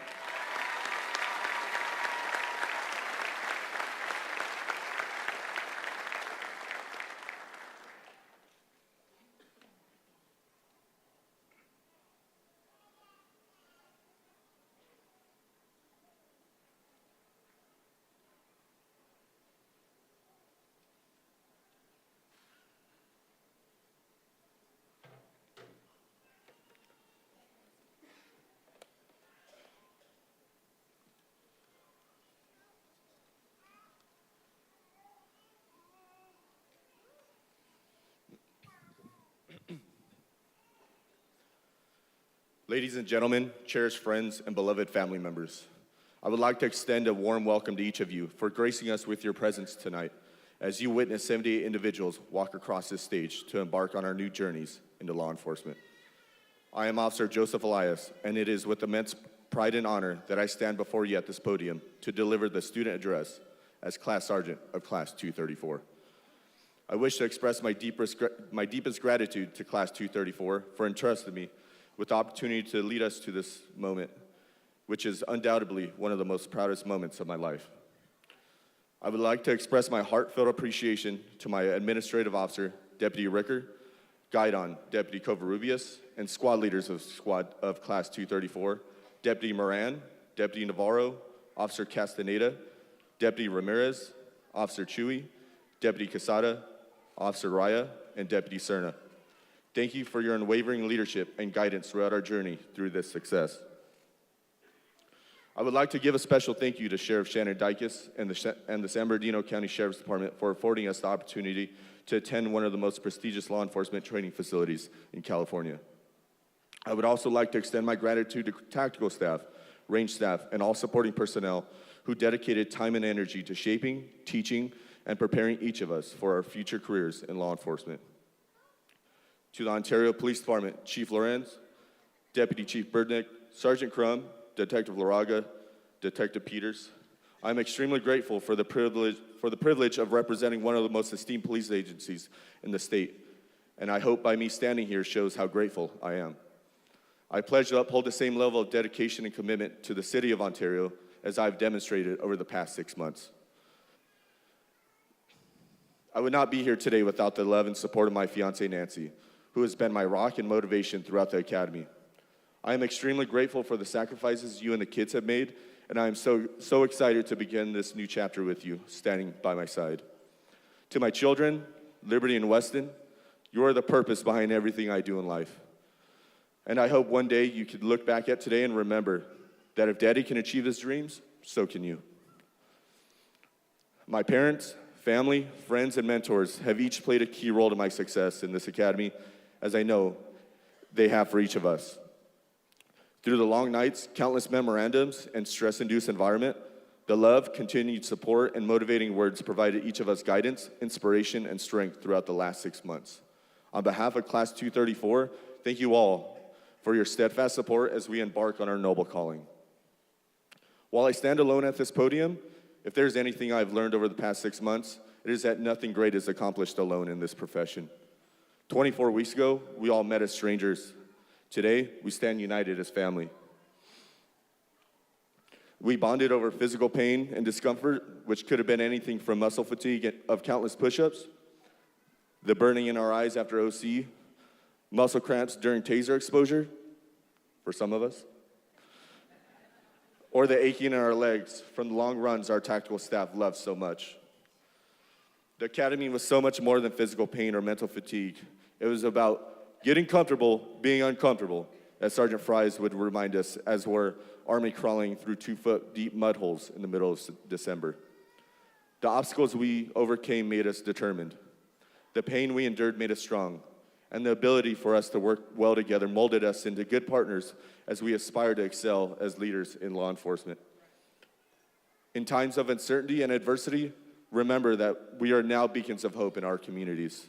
Ladies and gentlemen, cherished friends, and beloved family members, I would like to extend a warm welcome to each of you for gracing us with your presence tonight as you witness 78 individuals walk across this stage to embark on our new journeys into law enforcement. I am Officer Joseph Elias, and it is with immense pride and honor that I stand before you at this podium to deliver the student address as Class Sergeant of Class 234. I wish to express my deepest gratitude to Class 234 for entrusting me with the opportunity to lead us to this moment, which is undoubtedly one of the most proudest moments of my life. I would like to express my heartfelt appreciation to my administrative officer, Deputy Ricker, Guidon, Deputy Covarrubias, and squad leaders of Class 234, Deputy Moran, Deputy Navarro, Officer Castaneda, Deputy Ramirez, Officer Chewy, Deputy Casada, Officer Raya, and Deputy Cerna. Thank you for your unwavering leadership and guidance throughout our journey through this success. I would like to give a special thank you to Sheriff Shannon Dykes and the San Bernardino County Sheriff's Department for affording us the opportunity to attend one of the most prestigious law enforcement training facilities in California. I would also like to extend my gratitude to tactical staff, range staff, and all supporting personnel who dedicated time and energy to shaping, teaching, and preparing each of us for our future careers in law enforcement. To the Ontario Police Department, Chief Lorenz, Deputy Chief Birdnick, Sergeant Crum, Detective Laraga, Detective Peters, I'm extremely grateful for the privilege of representing one of the most esteemed police agencies in the state, and I hope by me standing here shows how grateful I am. I pledge to uphold the same level of dedication and commitment to the City of Ontario as I've demonstrated over the past 6 months. I would not be here today without the love and support of my fiancée, Nancy, who has been my rock and motivation throughout the academy. I am extremely grateful for the sacrifices you and the kids have made, and I am so excited to begin this new chapter with you, standing by my side. To my children, Liberty and Weston, you are the purpose behind everything I do in life. And I hope one day you could look back at today and remember that if Daddy can achieve his dreams, so can you. My parents, family, friends, and mentors have each played a key role to my success in this academy, as I know they have for each of us. Through the long nights, countless memorandums, and stress-induced environment, the love, continued support, and motivating words provided each of us guidance, inspiration, and strength throughout the last 6 months. On behalf of Class 234, thank you all for your steadfast support as we embark on our noble calling. While I stand alone at this podium, if there's anything I've learned over the past 6 months, it is that nothing great is accomplished alone in this profession. 24 weeks ago, we all met as strangers. Today, we stand united as family. We bonded over physical pain and discomfort, which could have been anything from muscle fatigue of countless push-ups, the burning in our eyes after OC, muscle cramps during taser exposure, for some of us, or the aching in our legs from the long runs our tactical staff loves so much. The academy was so much more than physical pain or mental fatigue. It was about getting comfortable being uncomfortable, as Sergeant Fries would remind us as we're army crawling through 2-foot deep mud holes in the middle of December. The obstacles we overcame made us determined. The pain we endured made us strong. And the ability for us to work well together molded us into good partners as we aspire to excel as leaders in law enforcement. In times of uncertainty and adversity, remember that we are now beacons of hope in our communities.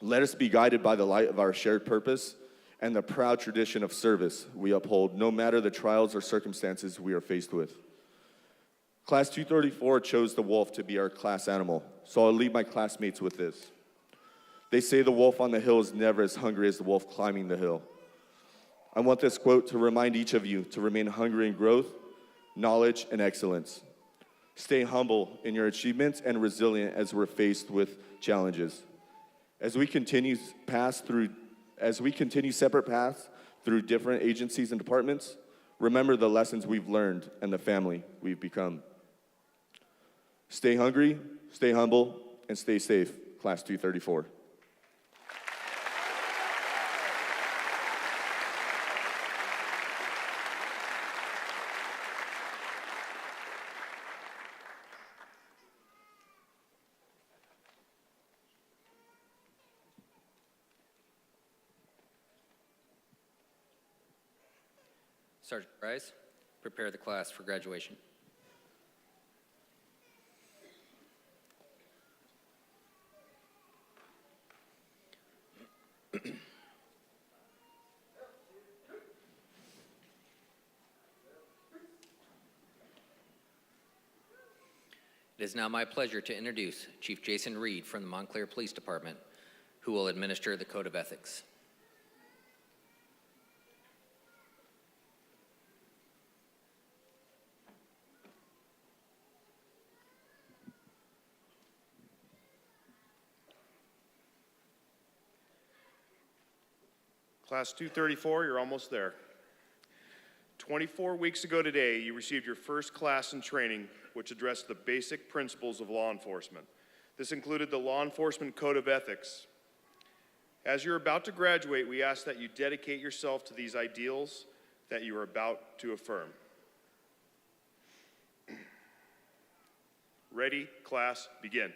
Let us be guided by the light of our shared purpose and the proud tradition of service we uphold, no matter the trials or circumstances we are faced with. Class 234 chose the wolf to be our class animal, so I'll leave my classmates with this. They say the wolf on the hill is never as hungry as the wolf climbing the hill. I want this quote to remind each of you to remain hungry in growth, knowledge, and excellence. Stay humble in your achievements and resilient as we're faced with challenges. As we continue separate paths through different agencies and departments, remember the lessons we've learned and the family we've become. Stay hungry, stay humble, and stay safe, Class 234. Sergeant Rise, prepare the class for graduation. It is now my pleasure to introduce Chief Jason Reed from the Montclair Police Department, who will administer the Code of Ethics. Class 234, you're almost there. 24 weeks ago today, you received your first class in training, which addressed the basic principles of law enforcement. This included the Law Enforcement Code of Ethics. As you're about to graduate, we ask that you dedicate yourself to these ideals that you are about to affirm. Ready, class, begin.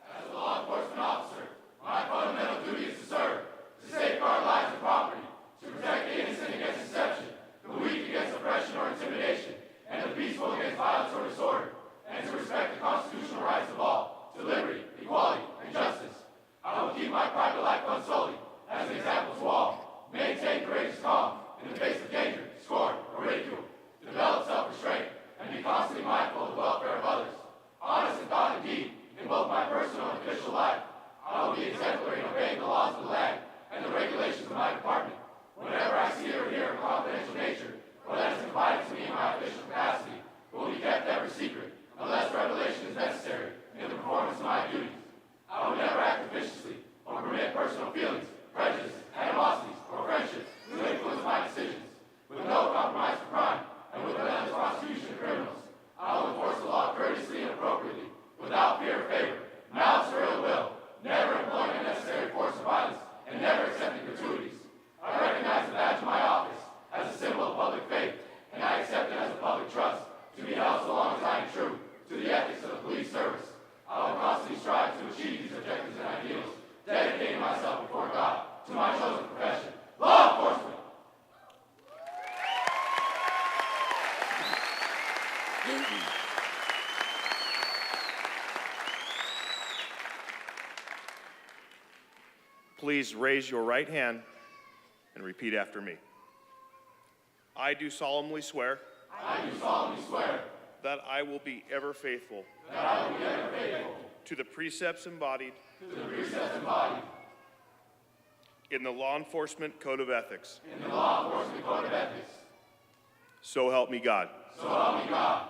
As a law enforcement officer, my fundamental duty is to serve, to safeguard lives and property, to protect the innocent against deception, the weak against oppression or intimidation, and the peaceful against violence or disorder, and to respect the constitutional rights of all, to liberty, equality, and justice. I will keep my private life unsullied, as an example to all, maintain courageous calm in the face of danger, scorn, or ridicule, develop self-restraint, and be constantly mindful of the welfare of others. Honest in thought and deed, in both my personal and official life, I will be exemplary in obeying the laws of the land and the regulations of my department. Whatever I see or hear of confidential nature, or that is confided to me in my official capacity, will be kept ever secret, unless revelation is necessary in the performance of my duties. I will never act officiously or permit personal feelings, prejudices, animosities, or friendships to influence my decisions. With no compromise for crime, and with relentless prosecution of criminals, I will enforce the law courteously and appropriately, without fear or favor, malice or ill will, never employing unnecessary force or violence, and never accepting gratuities. I recognize the badge of my office as a symbol of public faith, and I accept it as a public trust, to be held so long as I am true to the ethics of the police service. I will constantly strive to achieve these objectives and ideals, dedicating myself before God to my chosen profession, law enforcement. Please raise your right hand and repeat after me. I do solemnly swear. I do solemnly swear that I will be ever faithful. that I will be ever faithful to the precepts embodied to the precepts embodied in the Law Enforcement Code of Ethics. in the Law Enforcement Code of Ethics. So help me God. So help me God.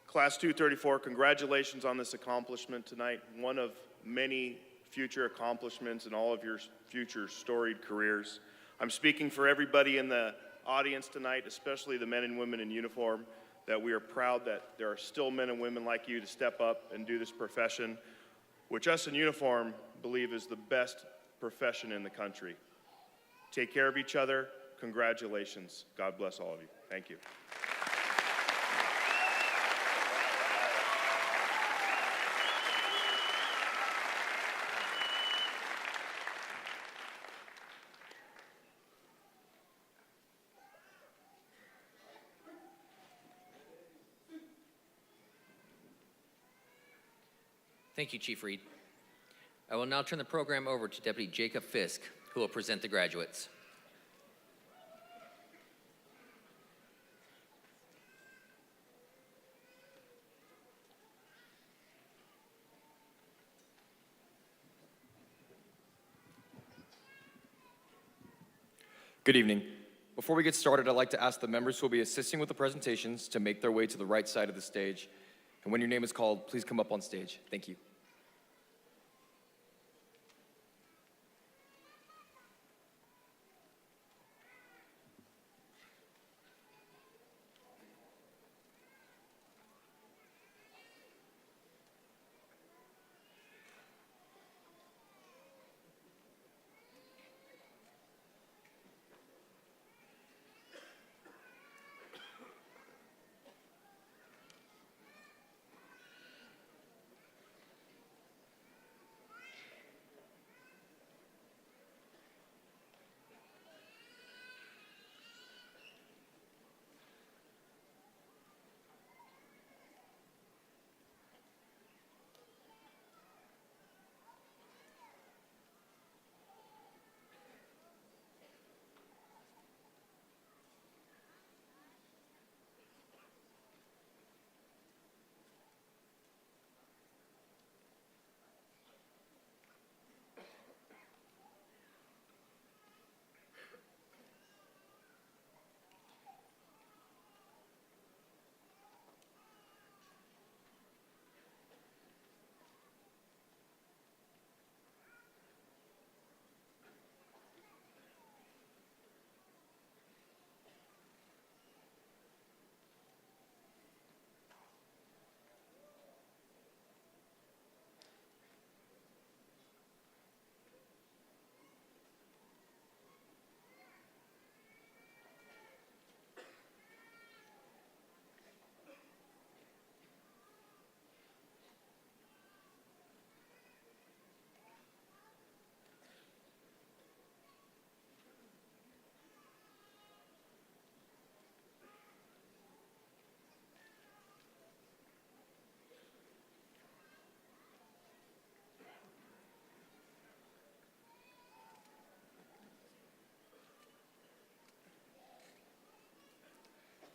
Class 234, congratulations on this accomplishment tonight. One of many future accomplishments in all of your future storied careers. I'm speaking for everybody in the audience tonight, especially the men and women in uniform, that we are proud that there are still men and women like you to step up and do this profession, which us in uniform believe is the best profession in the country. Take care of each other. Congratulations. God bless all of you. Thank you. Thank you, Chief Reed. I will now turn the program over to Deputy Jacob Fisk, who will present the graduates. Good evening. Before we get started, I'd like to ask the members who will be assisting with the presentations to make their way to the right side of the stage. And when your name is called, please come up on stage. Thank you.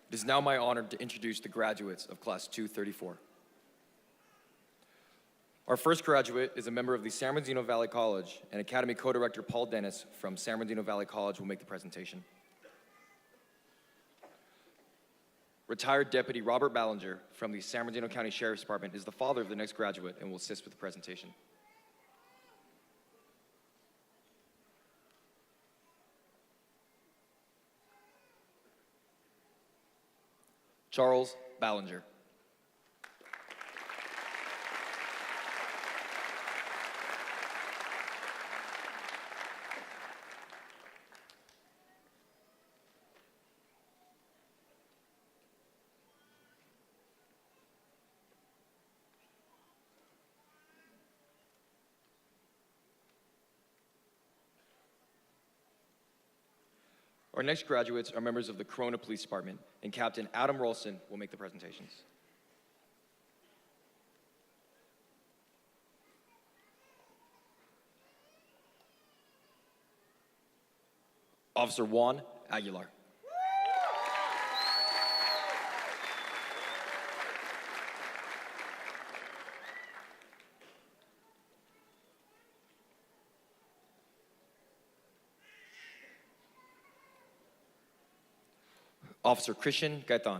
It is now my honor to introduce the graduates of Class 234. Our first graduate is a member of the San Bernardino Valley College, and Academy Co-Director Paul Dennis from San Bernardino Valley College will make the presentation. Retired Deputy Robert Ballinger from the San Bernardino County Sheriff's Department is the father of the next graduate and will assist with the presentation. Charles Ballinger. Our next graduates are members of the Corona Police Department, and Captain Adam Rolson will make the presentations. Officer Juan Aguilar. Officer Christian Gaitan.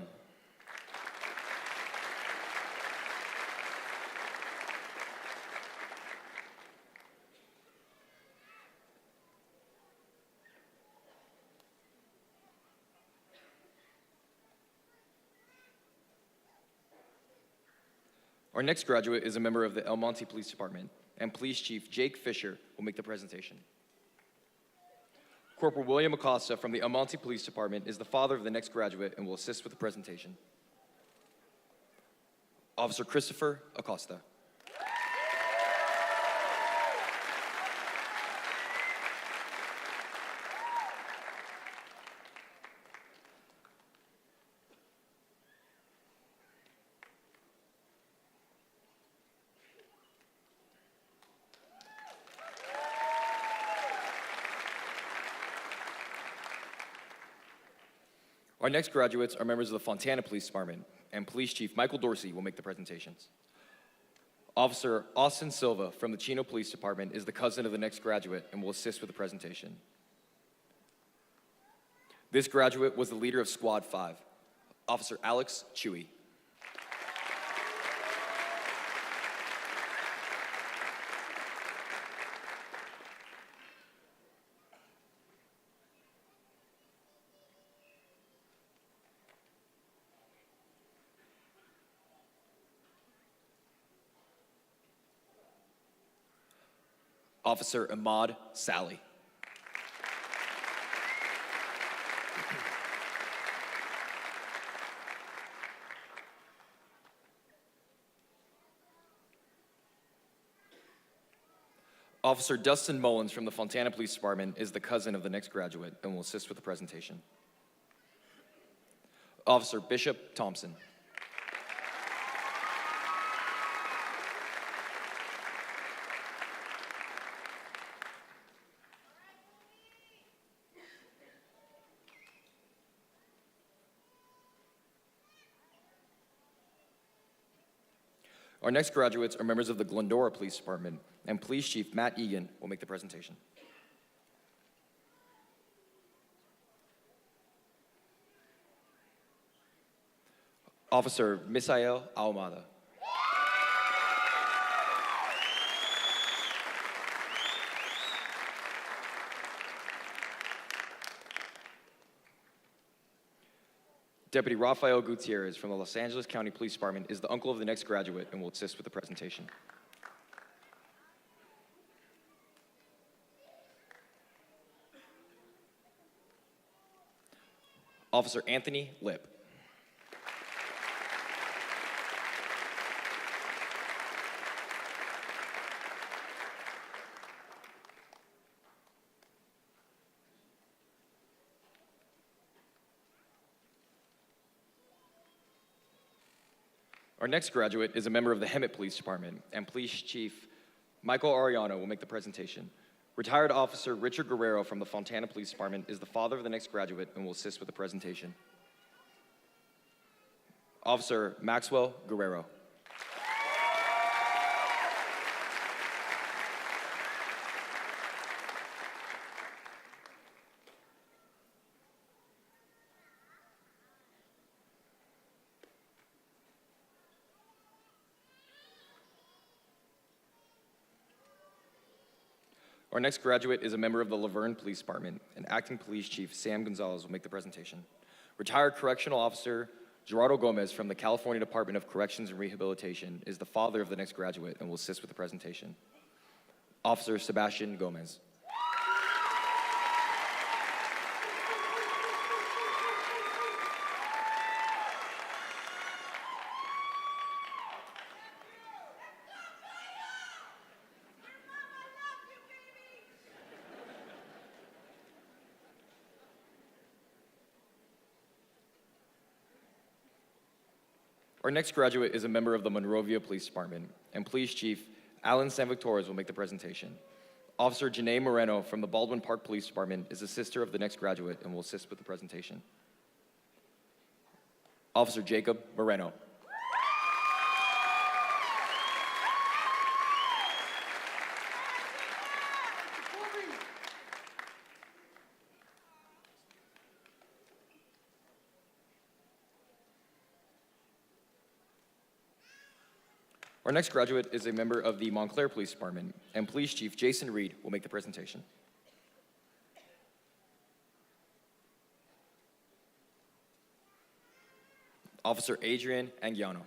Our next graduate is a member of the El Monte Police Department, and Police Chief Jake Fisher will make the presentation. Corporal William Acosta from the El Monte Police Department is the father of the next graduate and will assist with the presentation. Officer Christopher Acosta. Our next graduates are members of the Fontana Police Department, and Police Chief Michael Dorsey will make the presentations. Officer Austin Silva from the Chino Police Department is the cousin of the next graduate and will assist with the presentation. This graduate was the leader of Squad 5, Officer Alex Chewy. Officer Ahmad Sally. Officer Dustin Mullins from the Fontana Police Department is the cousin of the next graduate and will assist with the presentation. Officer Bishop Thompson. Our next graduates are members of the Glendora Police Department, and Police Chief Matt Egan will make the presentation. Officer Misael Ahumada. Deputy Rafael Gutierrez from the Los Angeles County Police Department is the uncle of the next graduate and will assist with the presentation. Officer Anthony Lipp. Our next graduate is a member of the Hemet Police Department, and Police Chief Michael Ariano will make the presentation. Retired Officer Richard Guerrero from the Fontana Police Department is the father of the next graduate and will assist with the presentation. Officer Maxwell Guerrero. Our next graduate is a member of the Laverne Police Department, and Acting Police Chief Sam Gonzalez will make the presentation. Retired Correctional Officer Gerardo Gomez from the California Department of Corrections and Rehabilitation is the father of the next graduate and will assist with the presentation. Officer Sebastian Gomez. Our next graduate is a member of the Monrovia Police Department, and Police Chief Alan San Victorres will make the presentation. Officer Janae Moreno from the Baldwin Park Police Department is the sister of the next graduate and will assist with the presentation. Officer Jacob Moreno. Our next graduate is a member of the Montclair Police Department, and Police Chief Jason Reed will make the presentation. Officer Adrian Anguiano.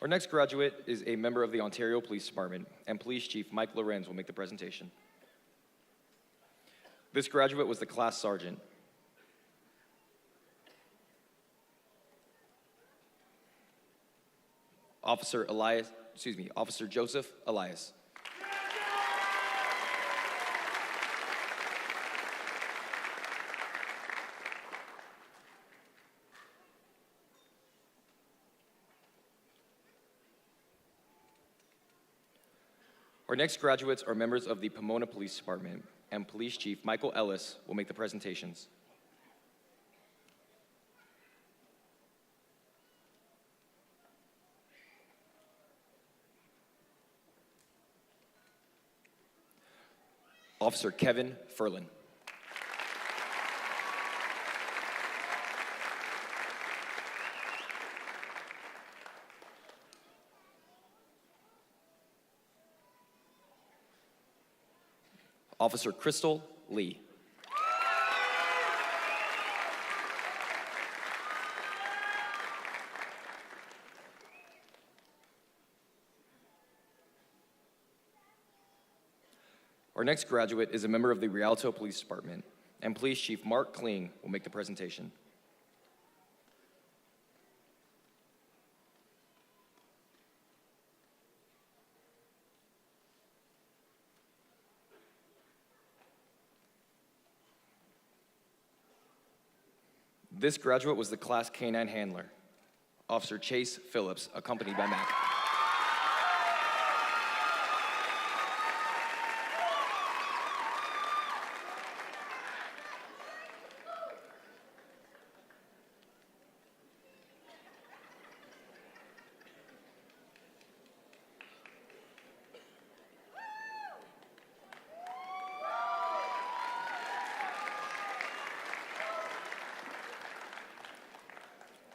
Our next graduate is a member of the Ontario Police Department, and Police Chief Mike Lorenz will make the presentation. This graduate was the class sergeant. Officer Joseph Elias. Our next graduates are members of the Pomona Police Department, and Police Chief Michael Ellis will make the presentations. Officer Kevin Furlan. Officer Crystal Lee. Our next graduate is a member of the Rialto Police Department, and Police Chief Mark Kling will make the presentation. This graduate was the Class K-9 handler, Officer Chase Phillips, accompanied by Matt.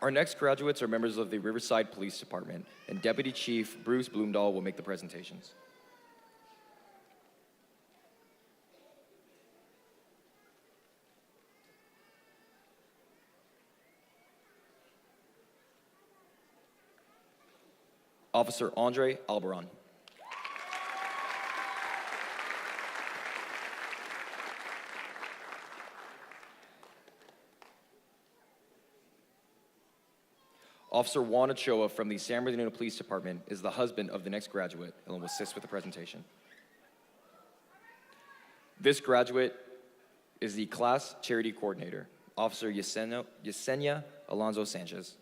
Our next graduates are members of the Riverside Police Department, and Deputy Chief Bruce Bloomdahl will make the presentations. Officer Andre Albaron. Officer Juan Ochoa from the San Bernardino Police Department is the husband of the next graduate and will assist with the presentation. This graduate is the Class Charity Coordinator, Officer Yesenia Alonso Sanchez.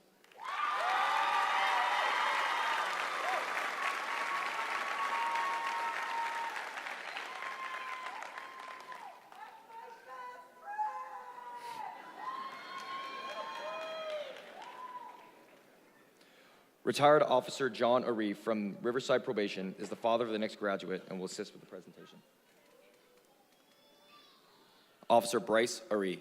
Retired Officer John Arif from Riverside Probation is the father of the next graduate and will assist with the presentation. Officer Bryce Arif.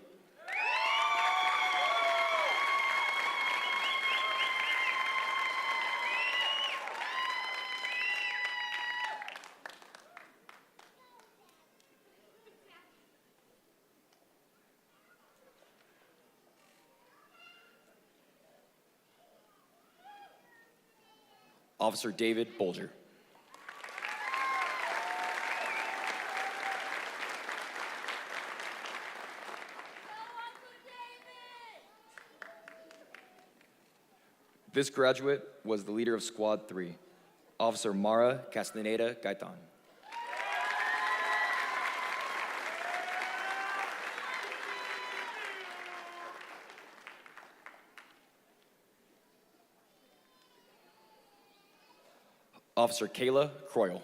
Officer David Bolger. This graduate was the leader of Squad 3, Officer Mara Castaneda Gaitan. Officer Kayla Croyle.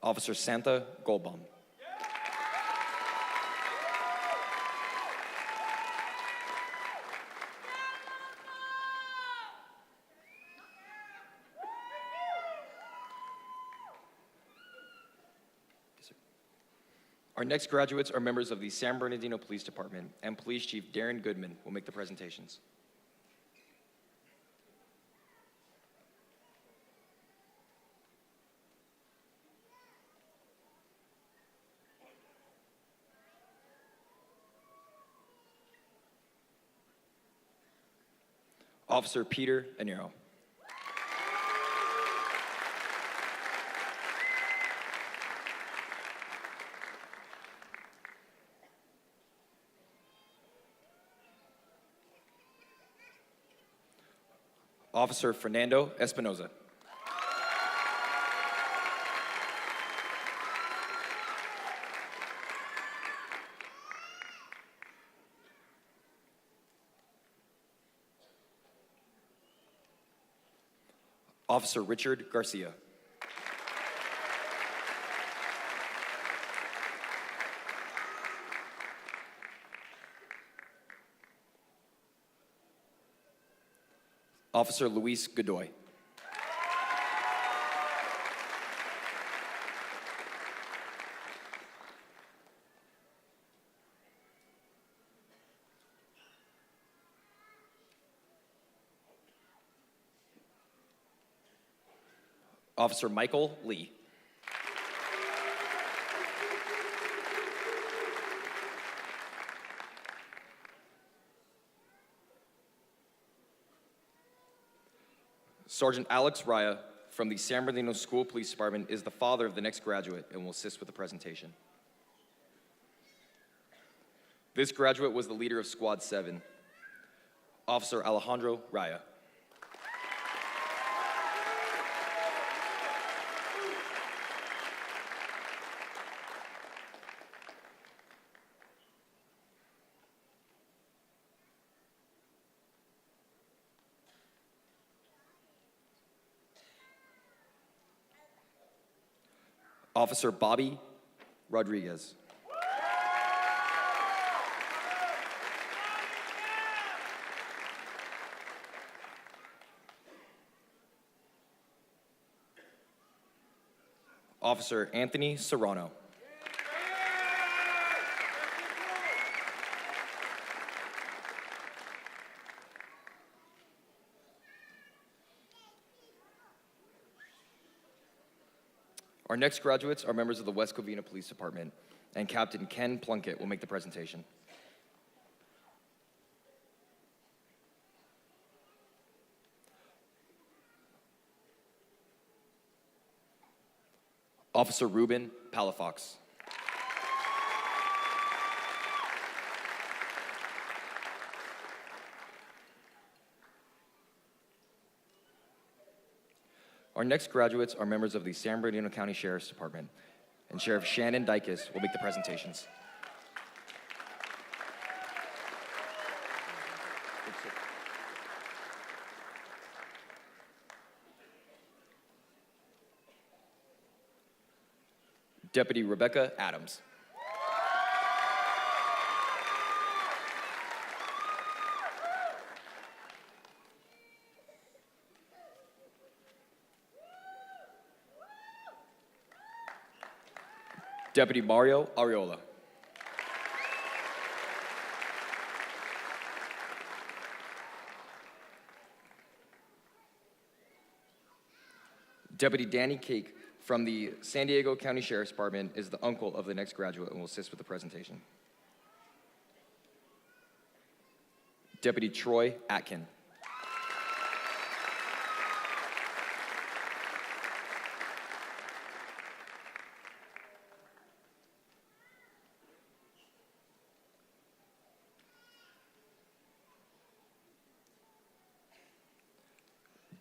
Officer Santa Goldbaum. Our next graduates are members of the San Bernardino Police Department, and Police Chief Darren Goodman will make the presentations. Officer Peter Anero. Officer Fernando Espinoza. Officer Richard Garcia. Officer Luis Godoy. Officer Michael Lee. Sergeant Alex Raya from the San Bernardino School Police Department is the father of the next graduate and will assist with the presentation. This graduate was the leader of Squad 7, Officer Alejandro Raya. Officer Bobby Rodriguez. Officer Anthony Serrano. Our next graduates are members of the West Covina Police Department, and Captain Ken Plunkett will make the presentation. Officer Ruben Palafox. Our next graduates are members of the San Bernardino County Sheriff's Department, and Sheriff Shannon Dykes will make the presentations. Deputy Rebecca Adams. Deputy Mario Ariola. Deputy Danny Cake from the San Diego County Sheriff's Department is the uncle of the next graduate and will assist with the presentation. Deputy Troy Atkin.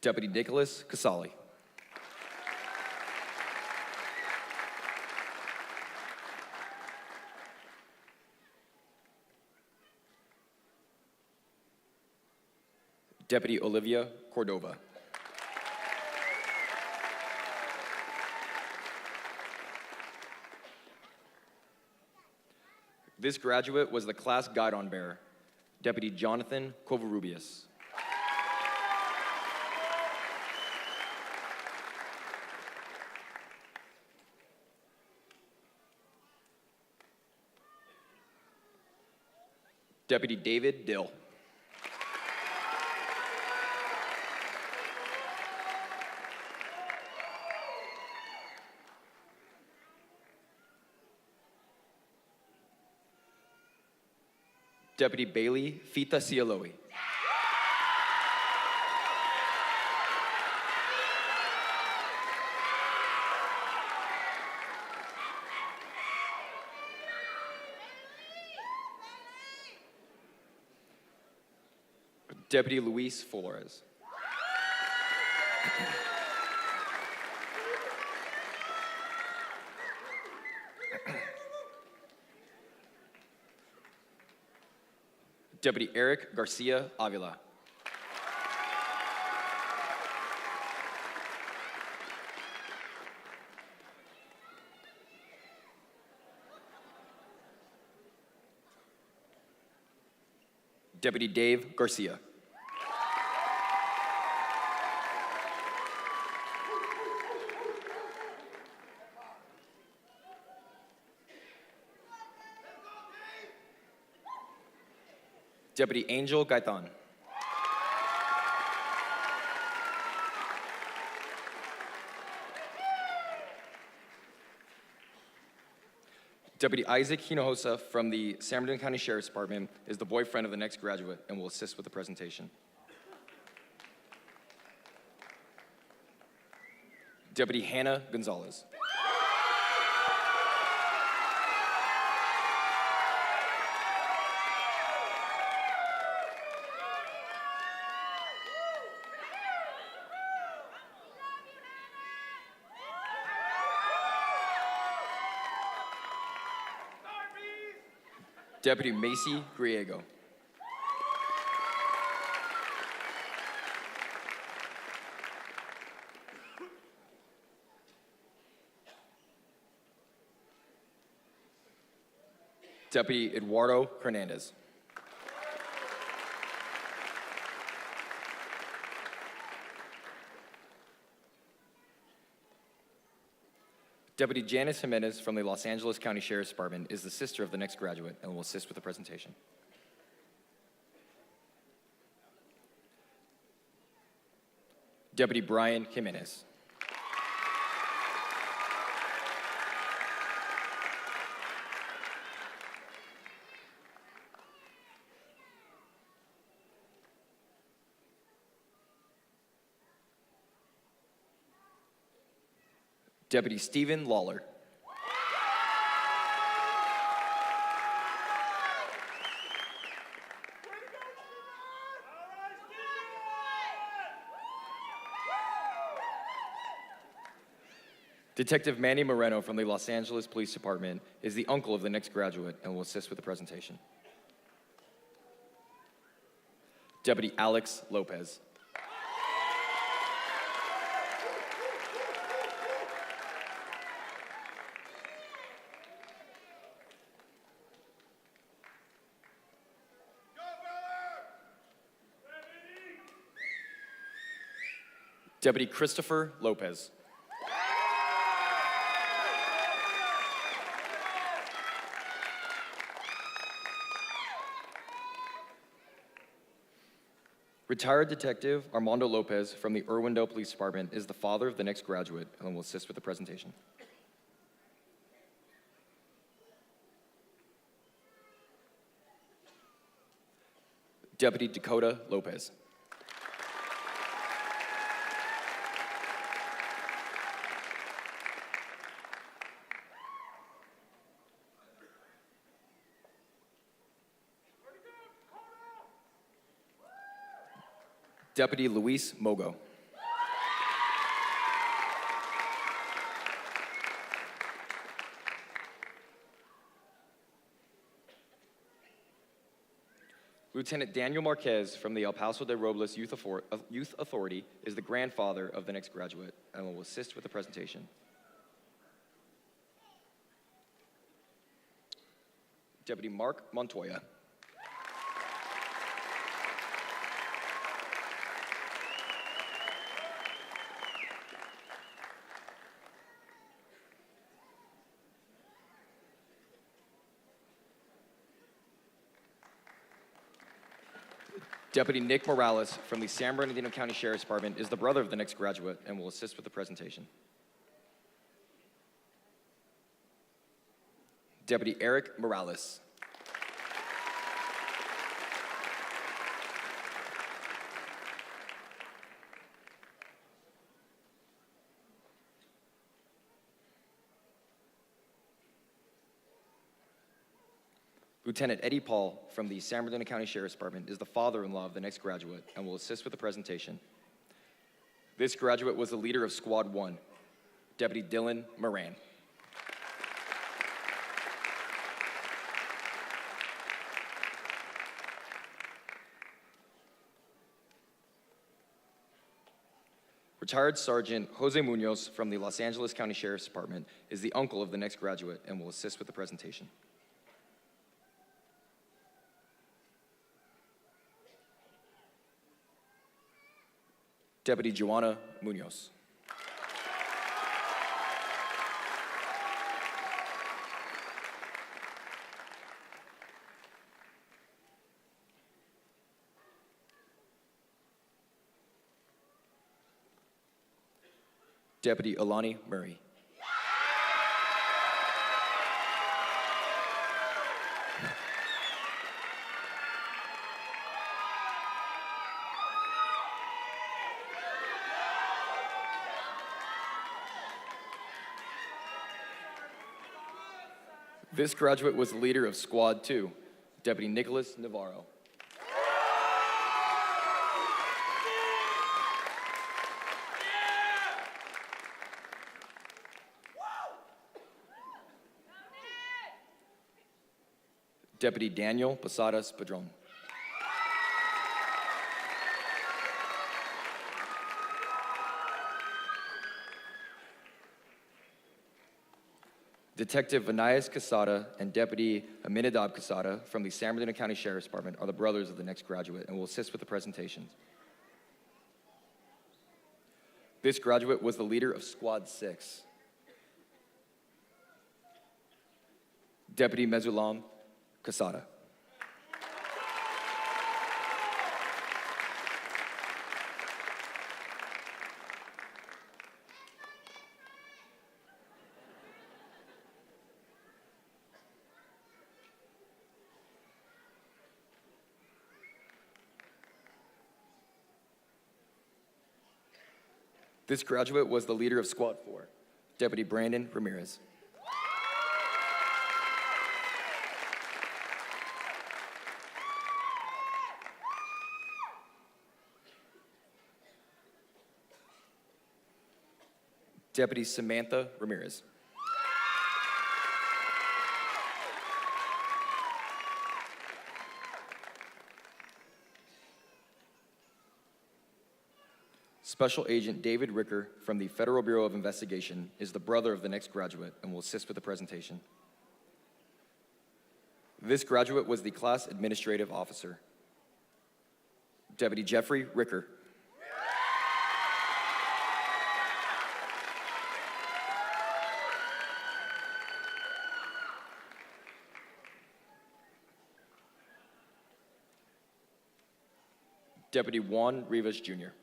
Deputy Nicholas Casali. Deputy Olivia Cordova. This graduate was the class guidon bearer, Deputy Jonathan Covarrubias. Deputy David Dill. Deputy Bailey Fita Cialoi. Deputy Luis Flores. Deputy Eric Garcia Avila. Deputy Dave Garcia. Deputy Angel Gaitan. Deputy Isaac Hinojosa from the San Bernardino County Sheriff's Department is the boyfriend of the next graduate and will assist with the presentation. Deputy Hannah Gonzalez. Deputy Macy Griego. Deputy Eduardo Hernandez. Deputy Janice Jimenez from the Los Angeles County Sheriff's Department is the sister of the next graduate and will assist with the presentation. Deputy Brian Jimenez. Deputy Stephen Lawler. Detective Manny Moreno from the Los Angeles Police Department is the uncle of the next graduate and will assist with the presentation. Deputy Alex Lopez. Deputy Christopher Lopez. Retired Detective Armando Lopez from the Irwindale Police Department is the father of the next graduate and will assist with the presentation. Deputy Dakota Lopez. Deputy Luis Mogo. Lieutenant Daniel Marquez from the El Paso de Robles Youth Authority is the grandfather of the next graduate and will assist with the presentation. Deputy Mark Montoya. Deputy Nick Morales from the San Bernardino County Sheriff's Department is the brother of the next graduate and will assist with the presentation. Deputy Eric Morales. Lieutenant Eddie Paul from the San Bernardino County Sheriff's Department is the father-in-law of the next graduate and will assist with the presentation. This graduate was the leader of Squad 1, Deputy Dylan Moran. Retired Sergeant Jose Munoz from the Los Angeles County Sheriff's Department is the uncle of the next graduate and will assist with the presentation. Deputy Joanna Munoz. Deputy Alani Murray. This graduate was the leader of Squad 2, Deputy Nicholas Navarro. Deputy Daniel Posadas Padron. Detective Vinayas Casada and Deputy Aminadab Casada from the San Bernardino County Sheriff's Department are the brothers of the next graduate and will assist with the presentations. This graduate was the leader of Squad 6. Deputy Mezulam Casada. This graduate was the leader of Squad 4, Deputy Brandon Ramirez. Deputy Samantha Ramirez. Special Agent David Ricker from the Federal Bureau of Investigation is the brother of the next graduate and will assist with the presentation. This graduate was the class administrative officer, Deputy Jeffrey Ricker. Deputy Juan Rivas Jr.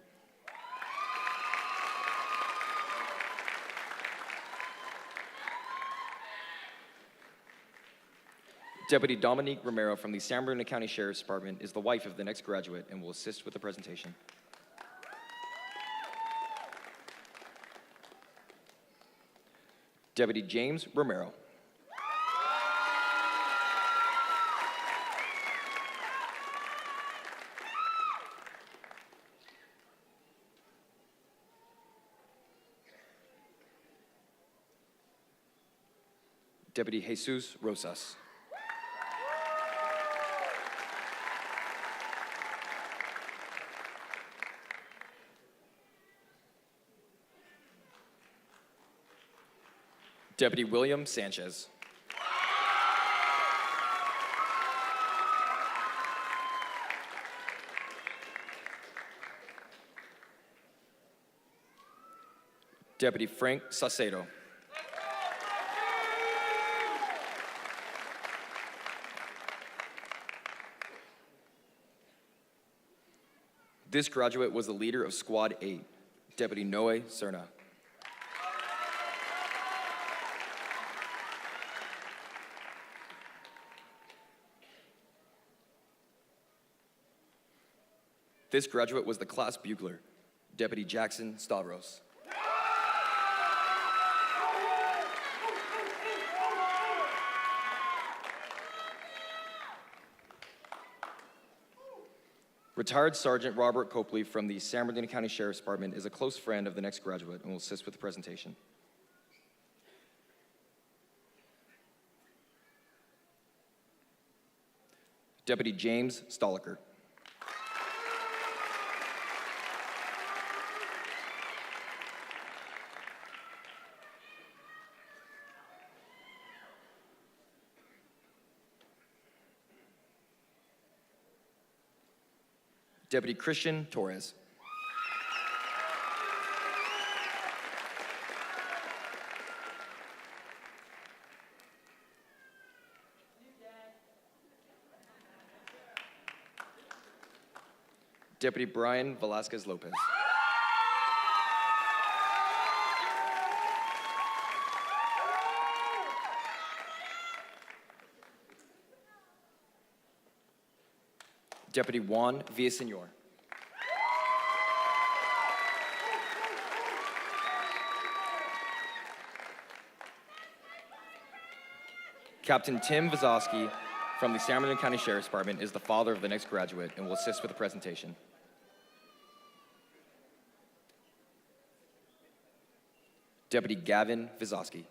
Deputy Dominique Romero from the San Bernardino County Sheriff's Department is the wife of the next graduate and will assist with the presentation. Deputy James Romero. Deputy Jesus Rosas. Deputy William Sanchez. Deputy Frank Saucedo. This graduate was the leader of Squad 8, Deputy Noe Cerna. This graduate was the class bugler, Deputy Jackson Stavros. Retired Sergeant Robert Copley from the San Bernardino County Sheriff's Department is a close friend of the next graduate and will assist with the presentation. Deputy James Stoliker. Deputy Christian Torres. Deputy Brian Velasquez Lopez. Deputy Juan Villaseñor. Captain Tim Vazowski from the San Bernardino County Sheriff's Department is the father of the next graduate and will assist with the presentation. Deputy Gavin Vazowski.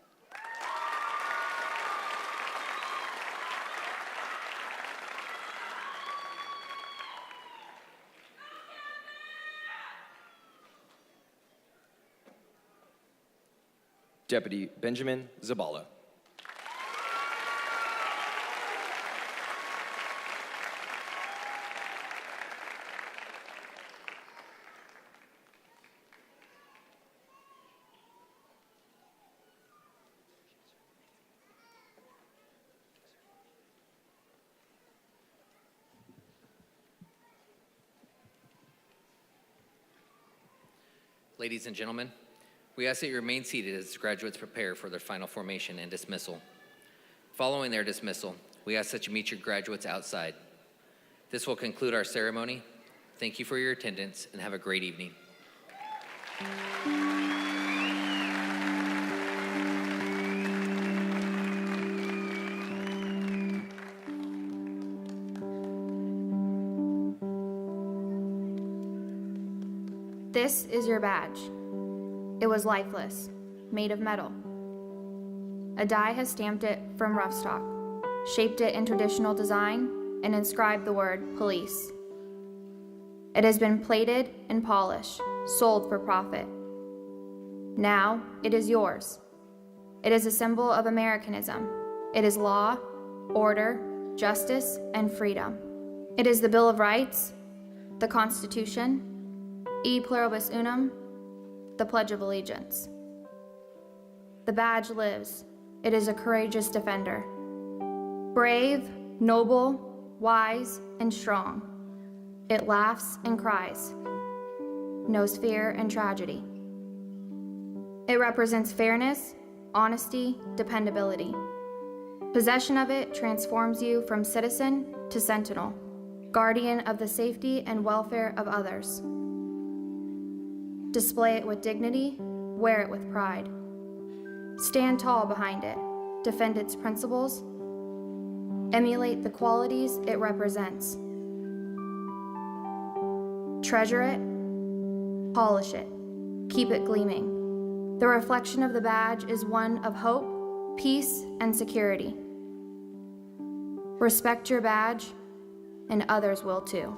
Deputy Benjamin Zabala. Ladies and gentlemen, we ask that you remain seated as graduates prepare for their final formation and dismissal. Following their dismissal, we ask that you meet your graduates outside. This will conclude our ceremony. Thank you for your attendance and have a great evening. This is your badge. It was lifeless, made of metal. A die has stamped it from rough stock, shaped it in traditional design, and inscribed the word police. It has been plated and polished, sold for profit. Now it is yours. It is a symbol of Americanism. It is law, order, justice, and freedom. It is the Bill of Rights, the Constitution, E pluribus unum, the Pledge of Allegiance. The badge lives. It is a courageous defender. Brave, noble, wise, and strong. It laughs and cries, knows fear and tragedy. It represents fairness, honesty, dependability. Possession of it transforms you from citizen to sentinel, guardian of the safety and welfare of others. Display it with dignity, wear it with pride. Stand tall behind it, defend its principles, emulate the qualities it represents. Treasure it, polish it, keep it gleaming. The reflection of the badge is one of hope, peace, and security. Respect your badge, and others will too.